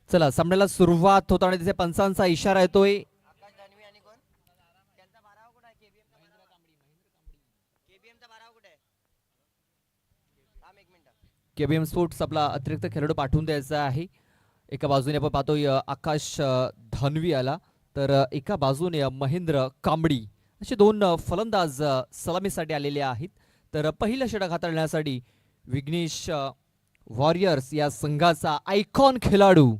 चला सामन्याला सुरुवात होताना तिथे पंचांचा इशारा येतोय. केबीएम स्पोर्ट्स आपला अतिरिक्त खेळाडू पाठवून द्यायचा आहे. एका बाजूने आपण पाहतोय आकाश धानवी आला, तर एका बाजूने महेंद्र कांबडी असे दोन फलंदाज सलामीसाठी आलेले आहेत. तर पहिलं षटक हाताळण्यासाठी विघ्नेश वॉरियर्स या संघाचा आयकॉन खेळाडू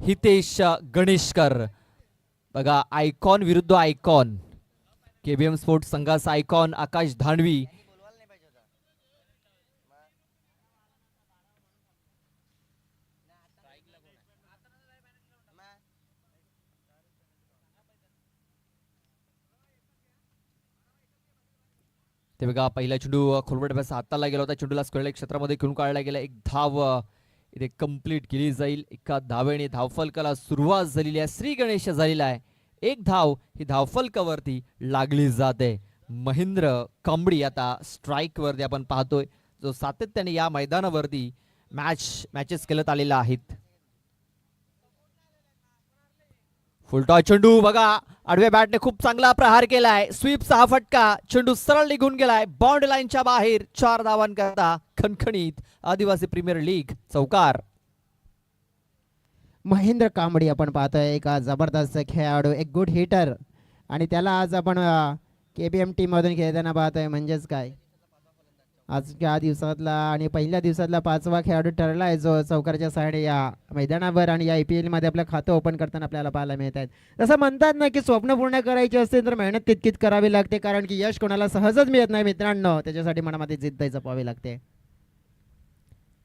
हितेश गणेशकर. बघा, आयकॉन विरुद्ध आयकॉन. केबीएम स्पोर्ट्स संघाचा आयकॉन आकाश धानवी ते बघा, पहिला चेंडू खोलवट बॅस हाताला गेला होता. चेंडूला स्क्वेअर क्षेत्रामध्ये घेऊन काढला गेला. एक धाव इथे कंप्लीट केली जाईल. एका धावेने धावफलकाला सुरुवात झालेली आहे. श्री गणेश झालेला आहे. एक धाव ही धावफलकावरती लागली जाते. महेंद्र कांबडी आता स्ट्राईक वरती आपण पाहतोय, जो सातत्याने या मैदानावरती मॅचेस खेळत आलेला आहेत. फुलटॉस चेंडू बघा, आडव्या बॅटने खूप चांगला प्रहार केलाय. स्वीपचा हा फटका, चेंडू सरळ निघून गेलाय बाउंड्री लाईनच्या बाहेर. 4 धावांकरता खणखणीत आदिवासी प्रीमियर लीग चौकार. महेंद्र कांबडी आपण पाहतोय, एक जबरदस्त खेळाडू, एक गुड हिटर, आणि त्याला आज आपण केबीएम टीम मधून खेळताना पाहतोय. म्हणजेच काय, आजच्या दिवसातला आणि पहिल्या दिवसातला 5वा खेळाडू ठरला आहे, जो चौकारच्या साइडे या मैदानावर आणि या IPL मध्ये आपलं खातं ओपन करताना आपल्याला पाहायला मिळत आहेत. जसं म्हणतात ना की स्वप्न पूर्ण करायचे असतील तर मेहनत तितकीच करावी लागते, कारण की यश कोणाला सहजच मिळत नाही मित्रांनो. त्याच्यासाठी मनामध्ये जिद्द जपावी लागते.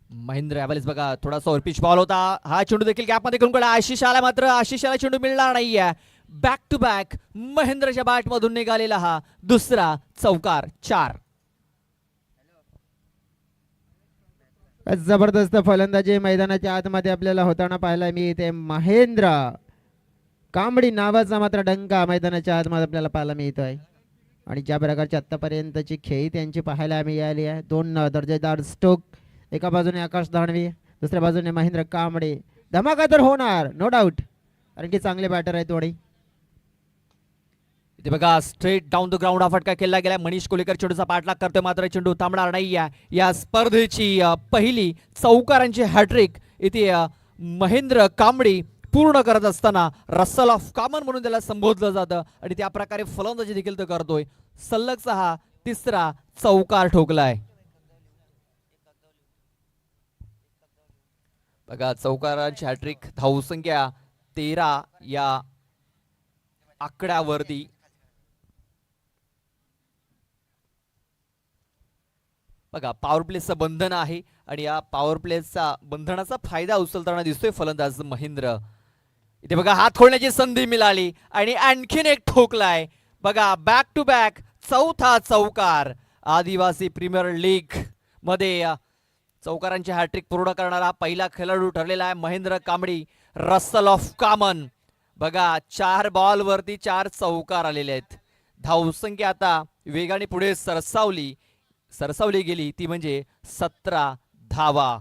महेंद्र यावेळेस बघा, थोडासा ओरपिच बॉल होता. हा चेंडू देखील गॅपमध्ये करून काढला. आशिषाला मात्र आशिषाला चेंडू मिळणार नाहीये. बॅक टू बॅक महेंद्रच्या बॅट मधून निघालेला हा दुसरा चौकार. 4. जबरदस्त फलंदाजी मैदानाच्या आतमध्ये आपल्याला होताना पाहायला मिळते. महेंद्र कांबडी नावाचा मात्र डंका मैदानाच्या आतमध्ये आपल्याला पाहायला मिळतोय. आणि ज्या प्रकारची आतापर्यंतची खेळी त्यांची पाहायला मिळाली आहे, 2 दर्जेदार स्ट्रोक. एका बाजूने आकाश धानवी, दुसऱ्या बाजूने महेंद्र कांबडी. धमाका तर होणार, नो डाऊट, कारण की चांगले बॅटर आहेत दोन्ही. इथे बघा, स्ट्रेट डाऊन द ग्राउंड हा फटका केला गेला. मनीष कोलेकर चेंडूचा पाठलाग करतोय, मात्र चेंडू थांबणार नाही. या स्पर्धेची पहिली चौकारांची हॅट्रिक इथे महेंद्र कांबडी पूर्ण करत असताना रसल ऑफ कॉमन म्हणून त्याला संबोधलं जातं, आणि त्या प्रकारे फलंदाजी देखील तो करतोय. सलगचा हा तिसरा चौकार ठोकलाय. बघा, चौकारांची हॅट्रिक, धावसंख्या 13 या आकड्यावरती. बघा, पॉवर प्लेचं बंधन आहे, आणि या पॉवर प्लेचा बंधनाचा फायदा उचलताना दिसतोय फलंदाज महेंद्र. इथे बघा, हात खोलण्याची संधी मिळाली आणि आणखीन एक ठोकलाय. बघा, बॅक टू बॅक चौथा चौकार. आदिवासी प्रीमियर लीग मध्ये चौकारांची हॅट्रिक पूर्ण करणारा पहिला खेळाडू ठरलेला आहे Mahendra Kambadi, Russell of common. बघा, 4 बॉल वरती 4 चौकार आलेले आहेत. धावसंख्या आता वेगाने पुढे सरसावली गेली, ती म्हणजे 17 धावा.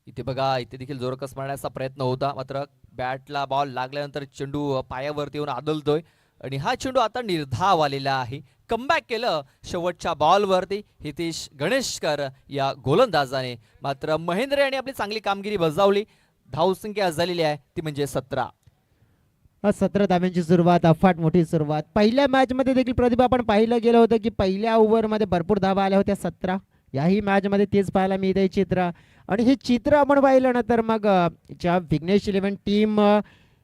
इथे बघा, इथे देखील जोरकस मारण्याचा प्रयत्न होता, मात्र बॅटला बॉल लागल्यानंतर चेंडू पायावरती येऊन आदळतोय, आणि हा चेंडू आता निर्धाव आलेला आहे. कमबॅक केलं शेवटच्या बॉलवरती हितेश गणेशकर या गोलंदाजाने. मात्र महेंद्र यांनी आपली चांगली कामगिरी बजावली. धावसंख्या झालेली आहे ती म्हणजे 17. 17 धाव्यांची सुरुवात, अफाट मोठी सुरुवात. पहिल्या मॅच मध्ये देखील प्रतिभा आपण पाहिलं गेलं होतं की पहिल्या ओव्हरमध्ये भरपूर धावा आल्या होत्या, 17. याही मॅच मध्ये तेच पाहायला मिळते चित्र. आणि हे चित्र आपण पाहिलं ना तर मग ज्या विघ्नेश 11 टीम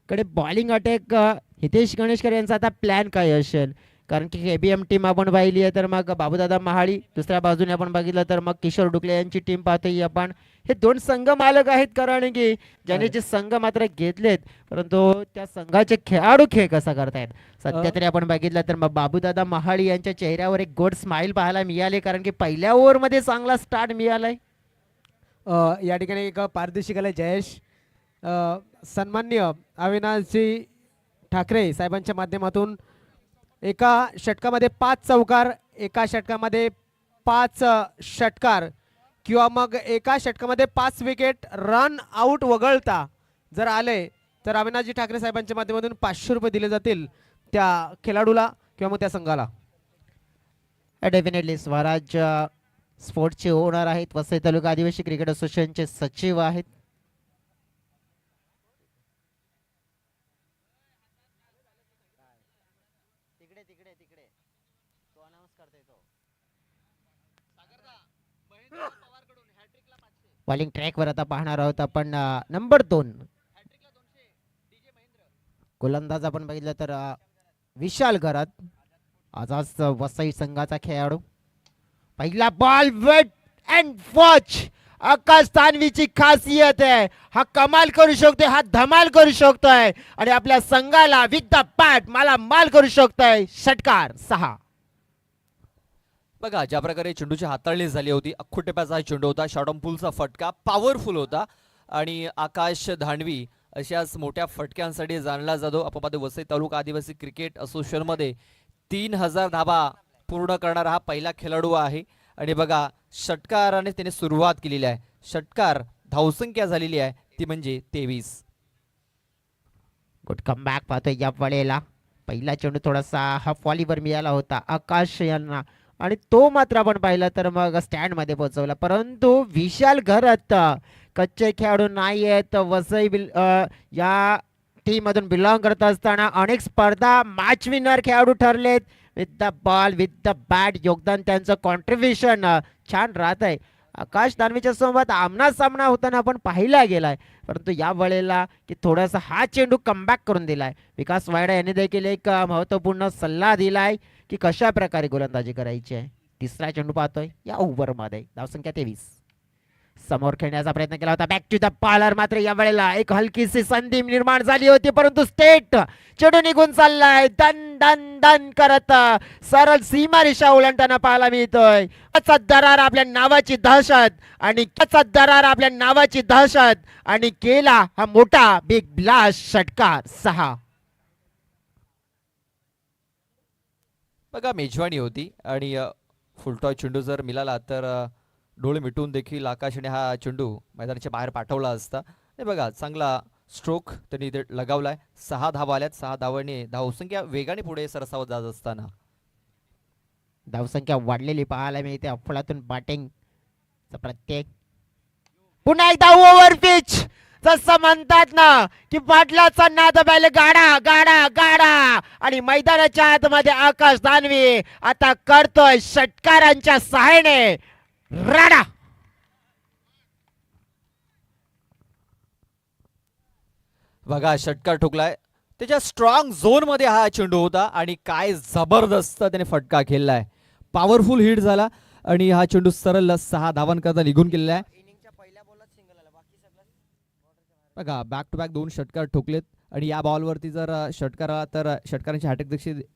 कडे बॉलिंग अटॅक हितेश गणेशकर यांचा आता प्लॅन काय असेल, कारण की KBM टीम आपण पाहिली आहे तर मग बाबूदादा महाळी, दुसऱ्या बाजूने आपण बघितलं तर मग किशोर डुकले यांची टीम पाहतोय आपण. हे 2 संघ मालक आहेत, कारण की ज्याने जे संघ मात्र घेतलेत, परंतु त्या संघाचे खेळाडू खेळ कसा करतायत सध्या तरी आपण बघितलं तर मग बाबूदादा महाळी यांच्या चेहऱ्यावर एक गोड स्माइल पाहायला मिळाले, कारण की पहिल्या ओव्हरमध्ये चांगला स्टार्ट मिळालाय. या ठिकाणी एक पारदर्शी केलं जयेश. सन्मान्य अविनाशजी ठाकरे साहेबांच्या माध्यमातून एका षटकामध्ये 5 चौकार, एका षटकामध्ये 5 षटकार किंवा मग एका षटकामध्ये 5 विकेट रन आउट वगळता जर आले तर अविनाशजी ठाकरे साहेबांच्या माध्यमातून 500 रुपये दिले जातील त्या खेळाडूला किंवा मग त्या संघाला. डेफिनेटली स्वराज स्पोर्ट्सचे ओनर आहेत, वसई तालुका आदिवासी क्रिकेट असोसिएशनचे सचिव आहेत. बॉलिंग ट्रॅकवर आता पाहणार आहोत आपण नंबर 2 गोलंदाज आपण बघितलं तर विशाल घरात आजच वसई संघाचा खेळाडू. पहिला बॉल वेट अँड वॉच. आकाश तानवीची खासियत आहे, हा कमाल करू शकतोय, हा धमाल करू शकतोय आणि आपल्या संघाला विथ द बॅट मला माल करू शकतोय. षटकार 6. बघा ज्या प्रकारे चेंडूची हाताळणी झाली होती, अख्खुटेप्याचा हा चेंडू होता, शॉर्ट ऑन पुलचा फटका पॉवरफुल होता आणि आकाश धानवी अशाच मोठ्या फटक्यांसाठी जाणला जातो. आपण वसई तालुका आदिवासी क्रिकेट असोसिएशन मध्ये 3000 धाबा पूर्ण करणारा हा पहिला खेळाडू आहे. आणि बघा षटकाराने त्याने सुरुवात केलेली आहे. षटकार धावसंख्या झालेली आहे ती म्हणजे 23. गुड कम बॅक पाहतोय या वेळेला. पहिला चेंडू थोडासा हा फॉलीवर मिळाला होता आकाश यांना आणि तो मात्र आपण पाहिला तर मग स्टँड मध्ये पोहोचवला. परंतु विशाल घरात कच्चे खेळाडू नाही आहेत. वसई या टीम मधून बिलॉंग करत असताना अनेक स्पर्धा मॅच विनर खेळाडू ठरलेत. With the ball with the bat योगदान त्यांचं कॉन्ट्रीब्युशन छान राहत आहे. आकाश दानवेच्या सोबत आमना सामना होताना आपण पाहिला गेलाय, परंतु या वेळेला की थोडासा हा चेंडू कमबॅक करून दिलाय. विकास वायडा यांनी देखील एक महत्वपूर्ण सल्ला दिलाय की कशा प्रकारे गोलंदाजी करायची आहे. तिसरा चेंडू पाहतोय या ओव्हरमध्ये, धावसंख्या 23. समोर खेळण्याचा प्रयत्न केला होता, बॅक टू द बॉलर. मात्र या वेळेला एक हलकीशी संधी निर्माण झाली होती, परंतु स्टेट चेंडू निघून चाललाय दन दन दन करत सरळ सीमा रेषा ओलांडताना पाहायला मिळतोय. कचा दरार आपल्या नावाची दहशत आणि कचा दरार आपल्या नावाची दहशत आणि केला हा मोठा बिग ब्लास्ट. षटकार 6. बघा मेजवानी होती आणि फुलटॉय चेंडू जर मिळाला तर डोळे मिटून देखील आकाशाने हा चेंडू मैदानाच्या बाहेर पाठवला असता. हे बघा चांगला स्ट्रोक त्यांनी इथे लगावलाय. 6 धावा आल्यात. 6 धावांनी धावसंख्या वेगाने पुढे सरसावत जात असताना धावसंख्या वाढलेली पाहायला मिळते. अफलातून बॅटिंग प्रत्येक पुन्हा एकदा ओव्हर पिच. जसं म्हणतात ना की पाटलाचा नाद बैल गाडा गाडा गाडा आणि मैदानाच्या आतमध्ये आकाश दानवे आता करतोय षटकारांच्या सहाय्याने राडा. बघा षटकार ठोकलाय. त्याच्या स्ट्रॉंग झोन मध्ये हा चेंडू होता आणि काय जबरदस्त त्याने फटका खेळलाय. पॉवरफुल हिट झाला आणि हा चेंडू सरळ 6 धावांकरता निघून गेलेला आहे. बघा बॅक टू बॅक 2 षटकार ठोकलेत आणि या बॉलवरती जर षटकार आला तर षटकारांच्या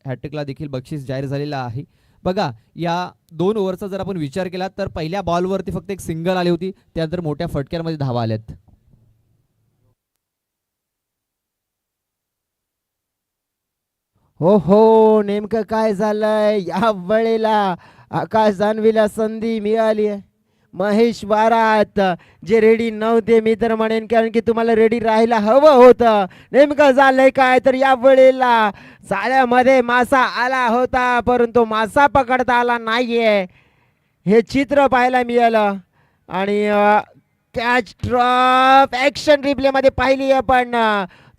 हॅट्रिकला देखील बक्षीस जाहीर झालेला आहे. बघा या 2 ओव्हरचा जर आपण विचार केला तर पहिल्या बॉलवरती फक्त एक सिंगल आली होती, त्यानंतर मोठ्या फटक्यांमध्ये धावा आल्यात. हो हो, नेमकं काय झालंय या वेळेला आकाश दानवीला संधी मिळाली आहे. महेश वारात जे रेडी नव्हते मी तर म्हणेन, कारण की तुम्हाला रेडी राहायला हवं होतं. नेमकं झालंय काय तर या वेळेला जाळ्यामध्ये मासा आला होता परंतु मासा पकडता आला नाहीये, हे चित्र पाहायला मिळालं. आणि कॅच ड्रॉप ऍक्शन रिप्ले मध्ये पाहिली आपण.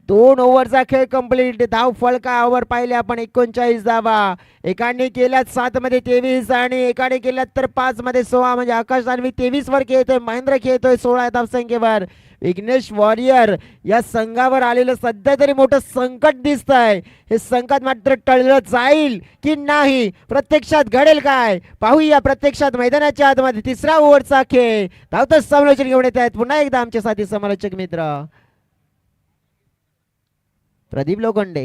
2 ओव्हरचा खेळ कंप्लीट. धाव फळका ओव्हर पाहिले आपण 39 धावा. एकाने केल्यात 7 मध्ये 23 आणि एकाने केल्यात तर 5 मध्ये 16, म्हणजे आकाश दानवी 23 वर खेळतोय, महेंद्र खेळतोय 16 धावसंख्येवर. विघ्नेश वॉरियर या संघावर आलेलं सध्या तरी मोठं संकट दिसतंय. हे संकट मात्र टळलं जाईल की नाही, प्रत्यक्षात घडेल काय पाहूया. प्रत्यक्षात मैदानाच्या आतमध्ये 3रा ओव्हरचा खेळ. धावतं समालोचन घेऊन येत आहेत पुन्हा एकदा आमचे साथी समालोचक मित्र प्रदीप लोखंडे.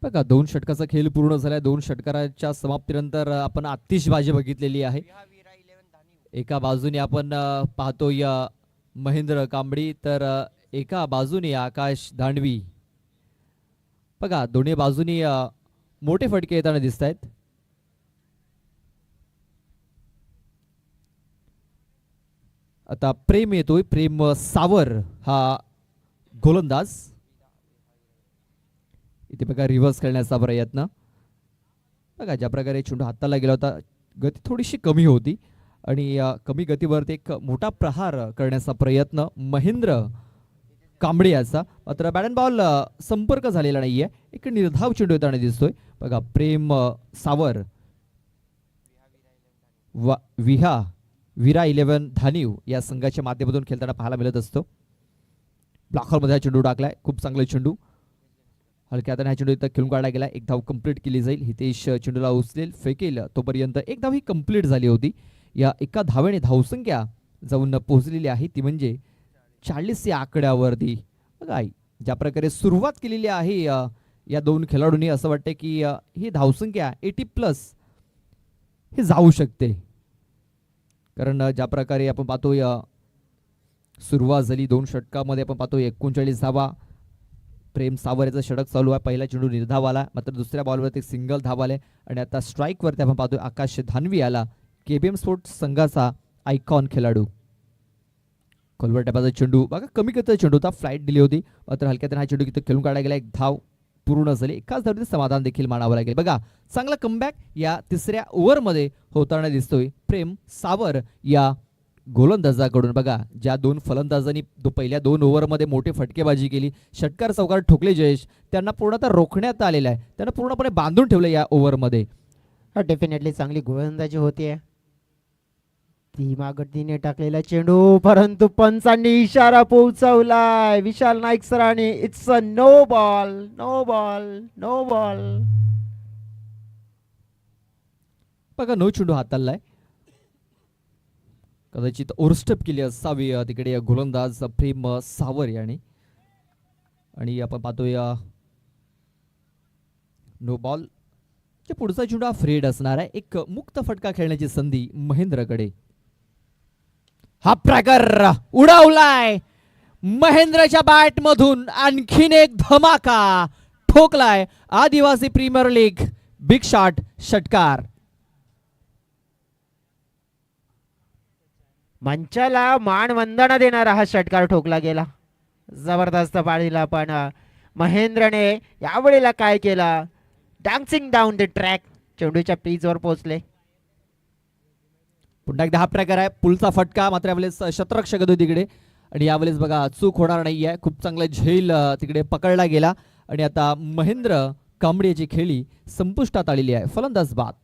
बघा 2 षटकाचा खेळ पूर्ण झालाय. 2 षटकाराच्या समाप्तीनंतर आपण आतिषबाजी बघितलेली आहे. एका बाजूने आपण पाहतोय महेंद्र कांबडी तर एका बाजूने आकाश दांडवी. बघा दोन्ही बाजूनी मोठे फटके येताना दिसत आहेत. आता प्रेम येतोय, प्रेम सावर हा गोलंदाज. इथे बघा रिव्हर्स खेळण्याचा प्रयत्न. बघा ज्या प्रकारे चेंडू हाताला गेला होता, गती थोडीशी कमी होती आणि कमी गतीवरती एक मोठा प्रहार करण्याचा प्रयत्न महेंद्र कांबळे याचा. मात्र बॅट अँड बॉल संपर्क झालेला नाहीये. एक निर्धाव चेंडू येताना दिसतोय. बघा प्रेम सावर विरा 11 धानीव या संघाच्या माध्यमातून खेळताना पाहायला मिळत असतो. ब्लॉकमध्ये हा चेंडू टाकलाय, खूप चांगला चेंडू. हलक्या हाताने हा चेंडू इथं खेळून काढला गेला. एक धाव कंप्लीट केली जाईल. हितेश चेंडूला उचलेल, फेकेल, तोपर्यंत एक धाव ही कंप्लीट झाली होती. या एका धावेने धावसंख्या जाऊन पोहोचलेली आहे ती म्हणजे 40 या आकड्यावरती. बघा ज्या प्रकारे सुरुवात केलेली आहे या दोन खेळाडूंनी, असं वाटतं की ही धावसंख्या 80+ हे जाऊ शकते. कारण ज्या प्रकारे आपण पाहतोय सुरुवात झाली 2 षटकामध्ये, आपण पाहतोय 39 धावा. प्रेम सावर याचा षटक चालू आहे. पहिला चेंडू निर्धाव आला, मात्र दुसऱ्या बॉलवरती सिंगल धाव आले आणि आता स्ट्राईकवरती आपण पाहतोय आकाश धानवी आला, केबीएम स्पोर्ट्स संघाचा आयकॉन खेळाडू. खोलवर टप्प्याचा चेंडू बघा, कमी गतीचा चेंडू होता, फ्लाईट दिली होती, मात्र हलक्यात हा चेंडू इथं खेळून काढला गेला. एक धाव पूर्ण झाली. एकाच धावमध्ये समाधान देखील मानावं लागेल. बघा चांगला कमबॅक या तिसऱ्या ओव्हरमध्ये होताना दिसतोय प्रेम सावर या गोलंदाजाकडून. बघा ज्या दोन फलंदाजांनी पहिल्या 2 ओव्हरमध्ये मोठी फटकेबाजी केली, षटकार चौकार ठोकले जयेश, त्यांना पूर्णतः रोखण्यात आलेलं आहे. त्यांना पूर्णपणे बांधून ठेवलं या ओव्हरमध्ये. डेफिनेटली चांगली गोलंदाजी होतीये. धीमागतीने टाकलेला चेंडू, परंतु पंचांनी इशारा पोहोचवलाय विशाल नाईक सरांनी. It's a no ball, no ball, no ball. बघा नो चेंडू हाताळलाय. कदाचित ओव्हरस्टेप केली असावी तिकडे गोलंदाज प्रेम सावर याने. आणि आपण पाहतोय नो बॉल. पुढचा चेंडू हा फ्रेड असणार आहे. एक मुक्त फटका खेळण्याची संधी महेंद्रकडे. हा प्रकार उडवलाय महेंद्रच्या बॅट मधून. आणखीन एक धमाका ठोकलाय आदिवासी प्रीमियर लीग बिग शॉट षटकार. मंचाला मानवंदना देणारा हा षटकार ठोकला गेला. जबरदस्त पाळीला, पण महेंद्रने यावेळेला काय केला, डान्सिंग डाऊन द ट्रॅक, चेंडूच्या पीचवर पोहोचले. पुन्हा एकदा हा प्रकार आहे, पुलचा फटका, मात्र यावेळेस शतरक्षक होते तिकडे आणि यावेळेस बघा चूक होणार नाहीये. खूप चांगला झेल तिकडे पकडला गेला आणि आता महेंद्र कांबळेची खेळी संपुष्टात आलेली आहे. फलंदाज बाद.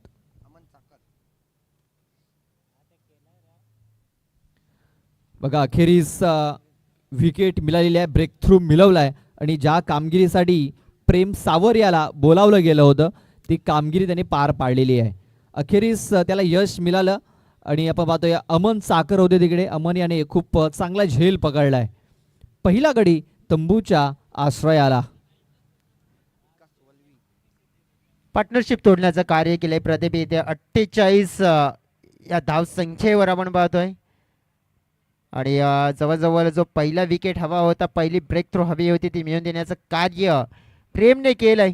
बघा अखेरीस विकेट मिळालेली आहे, ब्रेक थ्रू मिळवलाय आणि ज्या कामगिरीसाठी प्रेम सावर याला बोलावलं गेलं होतं ती कामगिरी त्याने पार पाडलेली आहे. अखेरीस त्याला यश मिळालं आणि आपण पाहतोय अमन साकर होते तिकडे. अमन याने खूप चांगला झेल पकडलाय. पहिला गडी तंबूच्या आश्रयाला. पार्टनरशिप तोडण्याचं कार्य केलंय प्रदीप. इथे 48 या धाव संख्येवर आपण पाहतोय आणि जवळजवळ जो पहिला विकेट हवा होता, पहिली ब्रेक थ्रू हवी होती, ती मिळवून देण्याचं कार्य प्रेमने केलंय.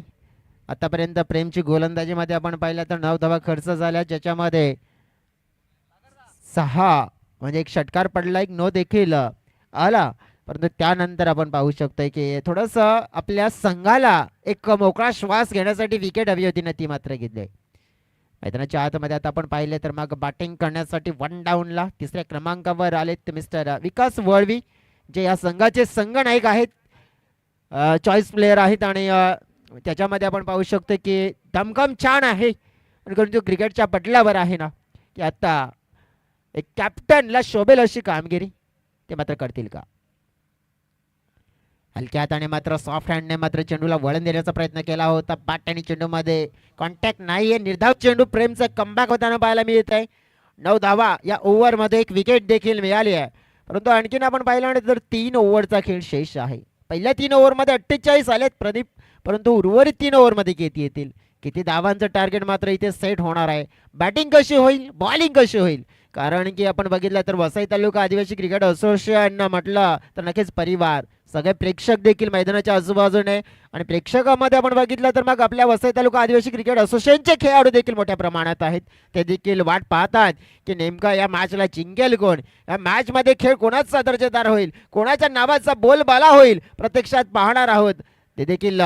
आतापर्यंत प्रेमची गोलंदाजीमध्ये आपण पाहिलं तर 9 धावा खर्च झाल्या, ज्याच्यामध्ये 6 म्हणजे एक षटकार पडला, एक नो देखील आला. परंतु त्यानंतर आपण पाहू शकतोय की थोडंसं आपल्या संघाला एक मोकळा श्वास घेण्यासाठी विकेट हवी होती ना, ती मात्र घेतली. मैदानाच्या आतमध्ये आता आपण पाहिले तर मग बॅटिंग करण्यासाठी 1 डाऊनला 3ऱ्या क्रमांकावर आलेत मिस्टर विकास वळवी, जे या संघाचे संघनायक आहेत, चॉईस प्लेयर आहेत. आणि त्याच्यामध्ये आपण पाहू शकतो की दमखम छान आहे आणि जो क्रिकेटच्या पटलावर आहे ना, की आता एक कॅप्टनला शोभेल अशी कामगिरी ते मात्र करतील का. हलक्या हाताने मात्र सॉफ्ट हँडने मात्र चेंडूला वळण देण्याचा प्रयत्न केला होता. बॅट आणि चेंडूमध्ये कॉन्टॅक्ट नाहीये. निर्धाव चेंडू, प्रेमचा कमबॅक होताना पाहायला मिळत आहे. 9 धावा या ओव्हरमध्ये, एक विकेट देखील मिळाली आहे. परंतु आणखीन आपण पाहिलं तर 3 ओव्हरचा खेळ शेष आहे. पहिल्या 3 ओव्हरमध्ये 48 आलेत प्रदीप, परंतु उर्वरित 3 ओव्हरमध्ये किती येतील, किती धावांचं टार्गेट मात्र इथे सेट होणार आहे. बॅटिंग कशी होईल, बॉलिंग कशी होईल, कारण की आपण बघितलं तर वसई तालुका आदिवासी क्रिकेट असोसिएशन म्हटलं तर नक्कीच परिवार सगळे प्रेक्षक देखील मैदानाच्या आजूबाजूने आणि प्रेक्षकामध्ये आपण बघितलं तर मग आपल्या वसई तालुका आदिवासी क्रिकेट असोसिएशनचे खेळाडू देखील मोठ्या प्रमाणात आहेत. ते देखील वाट पाहतात की नेमका या मॅचला जिंकेल कोण, या मॅचमध्ये खेळ कोणाचा दर्जेदार होईल, कोणाच्या नावाचा बोलबाला होईल, प्रत्यक्षात पाहणार आहोत ते देखील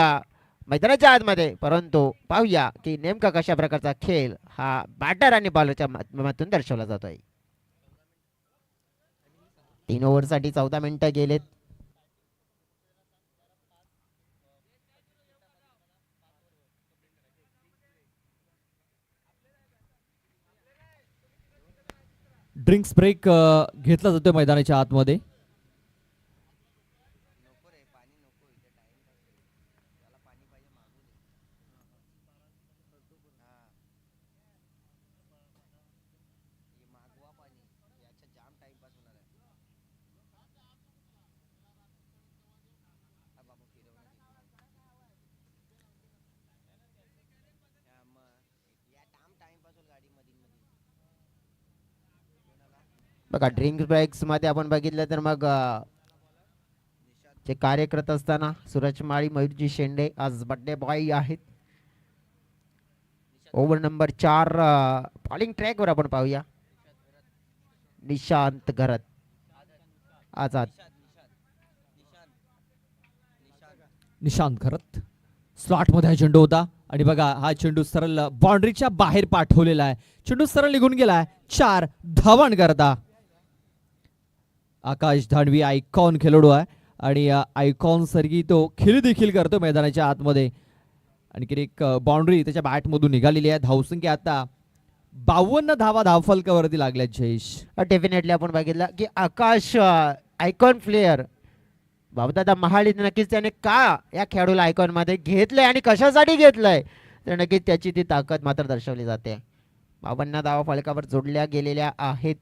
मैदानाच्या आतमध्ये. परंतु पाहूया की नेमका कशा प्रकारचा खेळ हा बॅटर आणि बॉलरच्या माध्यमातून दर्शवला जातोय. 3 ओव्हरसाठी 14 मिनिटं गेलेत. ड्रिंक्स ब्रेक घेतला जातोय मैदानाच्या आतमध्ये. बघा ड्रिंक ब्रेक्स मध्ये आपण बघितलं तर मग जे कार्य करत असताना सूरज माळी, मयूरजी शेंडे आज बर्थडे बॉय आहेत. ओव्हर नंबर 4 बॉलिंग ट्रॅक वर आपण पाहूया. निशांत घरत आझाद, निशांत घरत स्लॉट मध्ये हा चेंडू होता आणि बघा हा चेंडू सरळ बाउंड्रीच्या बाहेर पाठवलेला आहे. चेंडू सरळ निघून गेलाय. 4 धावण करता. आकाश धानवी आयकॉन खेळाडू आहे आणि आयकॉन सारखी तो खेळ देखील करतो मैदानाच्या आतमध्ये. आणखी एक बाउंड्री त्याच्या बॅटमधून निघालेली आहे. धावसंख्या आता 52 धावा धावफलकावरती लागल्या. जयेश डेफिनेटली आपण बघितलं की आकाश आयकॉन प्लेयर बाबदादा महाळी नक्कीच त्याने का या खेळाडूला आयकॉन मध्ये घेतलंय आणि कशासाठी घेतलंय तर नक्कीच त्याची ती ताकद मात्र दर्शवली जाते. 52 धावा फलकावर जोडल्या गेलेल्या आहेत.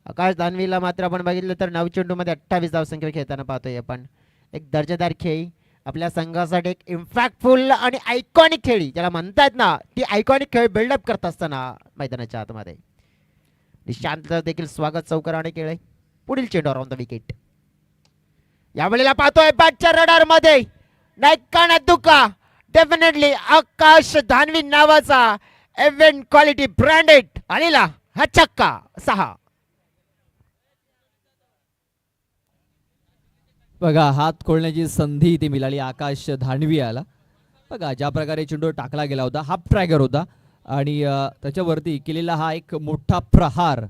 आकाश दानवीला मात्र आपण बघितलं तर 9 चेंडूमध्ये 28 धावसंख्येवर खेळताना पाहतोय आपण. एक दर्जेदार खेळी आपल्या संघासाठी एक इम्पॅक्टफुल आणि आयकॉनिक खेळी ज्याला म्हणतात ना ती आयकॉनिक खेळ बिल्डअप करत असताना मैदानाच्या आतमध्ये. निशांतचं देखील स्वागत चौकाराने केलंय. पुढील चेंडू ऑन द विकेट. यावेळेला पाहतोय बॅटच्या रडार मध्ये नाही का ना दुका डेफिनेटली आकाश धानवी नावाचा इव्हेंट क्वालिटी ब्रँडेड आलेला हा छक्का 6. बघा हात खोलण्याची संधी ती मिळाली आकाश धानवी याला. बघा ज्या प्रकारे चेंडू टाकला गेला होता हाफ ट्रॅगर होता आणि त्याच्यावरती केलेला हा एक मोठा प्रहार,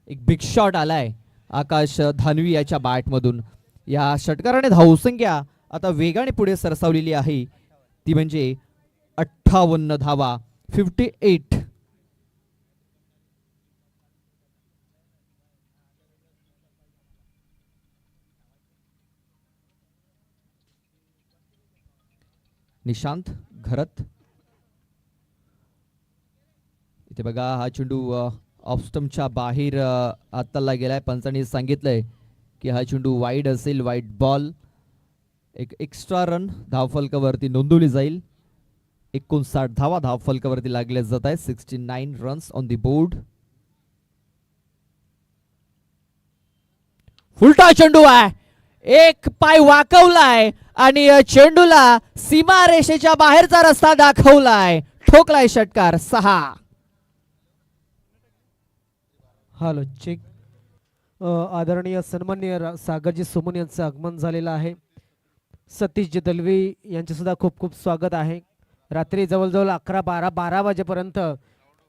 एक बिग शॉट आलाय आकाश धानवी याच्या बॅटमधून. या षटकाराने धावसंख्या आता वेगाने पुढे सरसावलेली आहे. ती म्हणजे 58 धावा 58. निशांत घरत इथे बघा हा चेंडू ऑफ स्टंपच्या बाहेर आत्ताला गेलाय. पंचांनी सांगितलंय की हा चेंडू वाईड असेल, वाईड बॉल. एक एक्स्ट्रा रन धावफलकावरती नोंदवली जाईल. 59 धावा धावफलकावरती लागल्या जात आहे. 69 रन्स ऑन दी बोर्ड. उलटा चेंडू आहे. एक पाय वाकवलाय आणि चेंडूला सीमा रेषेच्या बाहेरचा रस्ता दाखवलाय. ठोकलाय षटकार 6. Hello check. आदरणीय सन्माननीय सागरजी सुमन यांचं आगमन झालेलं आहे. सतीशजी दलवी यांचे सुद्धा खूप खूप स्वागत आहे. रात्री जवळजवळ 11-12 वाजेपर्यंत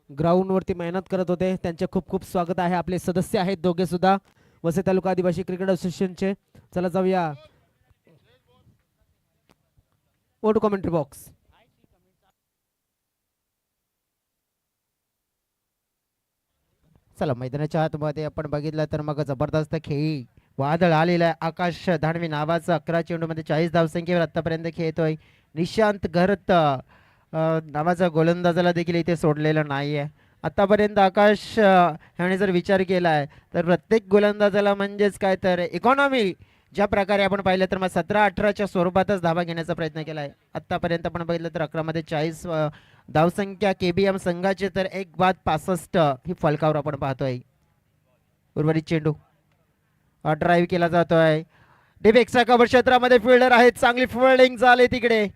ग्राउंडवरती मेहनत करत होते. त्यांचे खूप खूप स्वागत आहे. आपले सदस्य आहेत दोघे सुद्धा वसई तालुका आदिवासी क्रिकेट असोसिएशनचे. चला जाऊया ओटू कमेंट्री बॉक्स. चला मैदानाच्या आतमध्ये आपण बघितलं तर मग जबरदस्त खेळी वादळ आलेला आहे. आकाश धानवी नावाचा 11 चेंडूमध्ये 40 धावसंख्येवर आतापर्यंत खेळतोय. निशांत घरत नावाचा गोलंदाजाला देखील इथे सोडलेलं नाहीये आतापर्यंत. आकाश ह्याने जर विचार केलाय तर प्रत्येक गोलंदाजाला म्हणजेच काय तर इकॉनॉमी ज्या प्रकारे आपण पाहिलं तर मग 17-18च्या स्वरूपातच धावा घेण्याचा प्रयत्न केलाय. आतापर्यंत आपण बघितलं तर 11 मध्ये 40 धावसंख्या केबीएम संघाचे तर 1-65 ही फलकावर आपण पाहतोय. उर्वरित चेंडू ड्राईव्ह केला जातोय. डीप एक्स्ट्रा कव्हर क्षेत्रामध्ये फिल्डर आहेत, चांगली फिल्डिंग झाली तिकडे.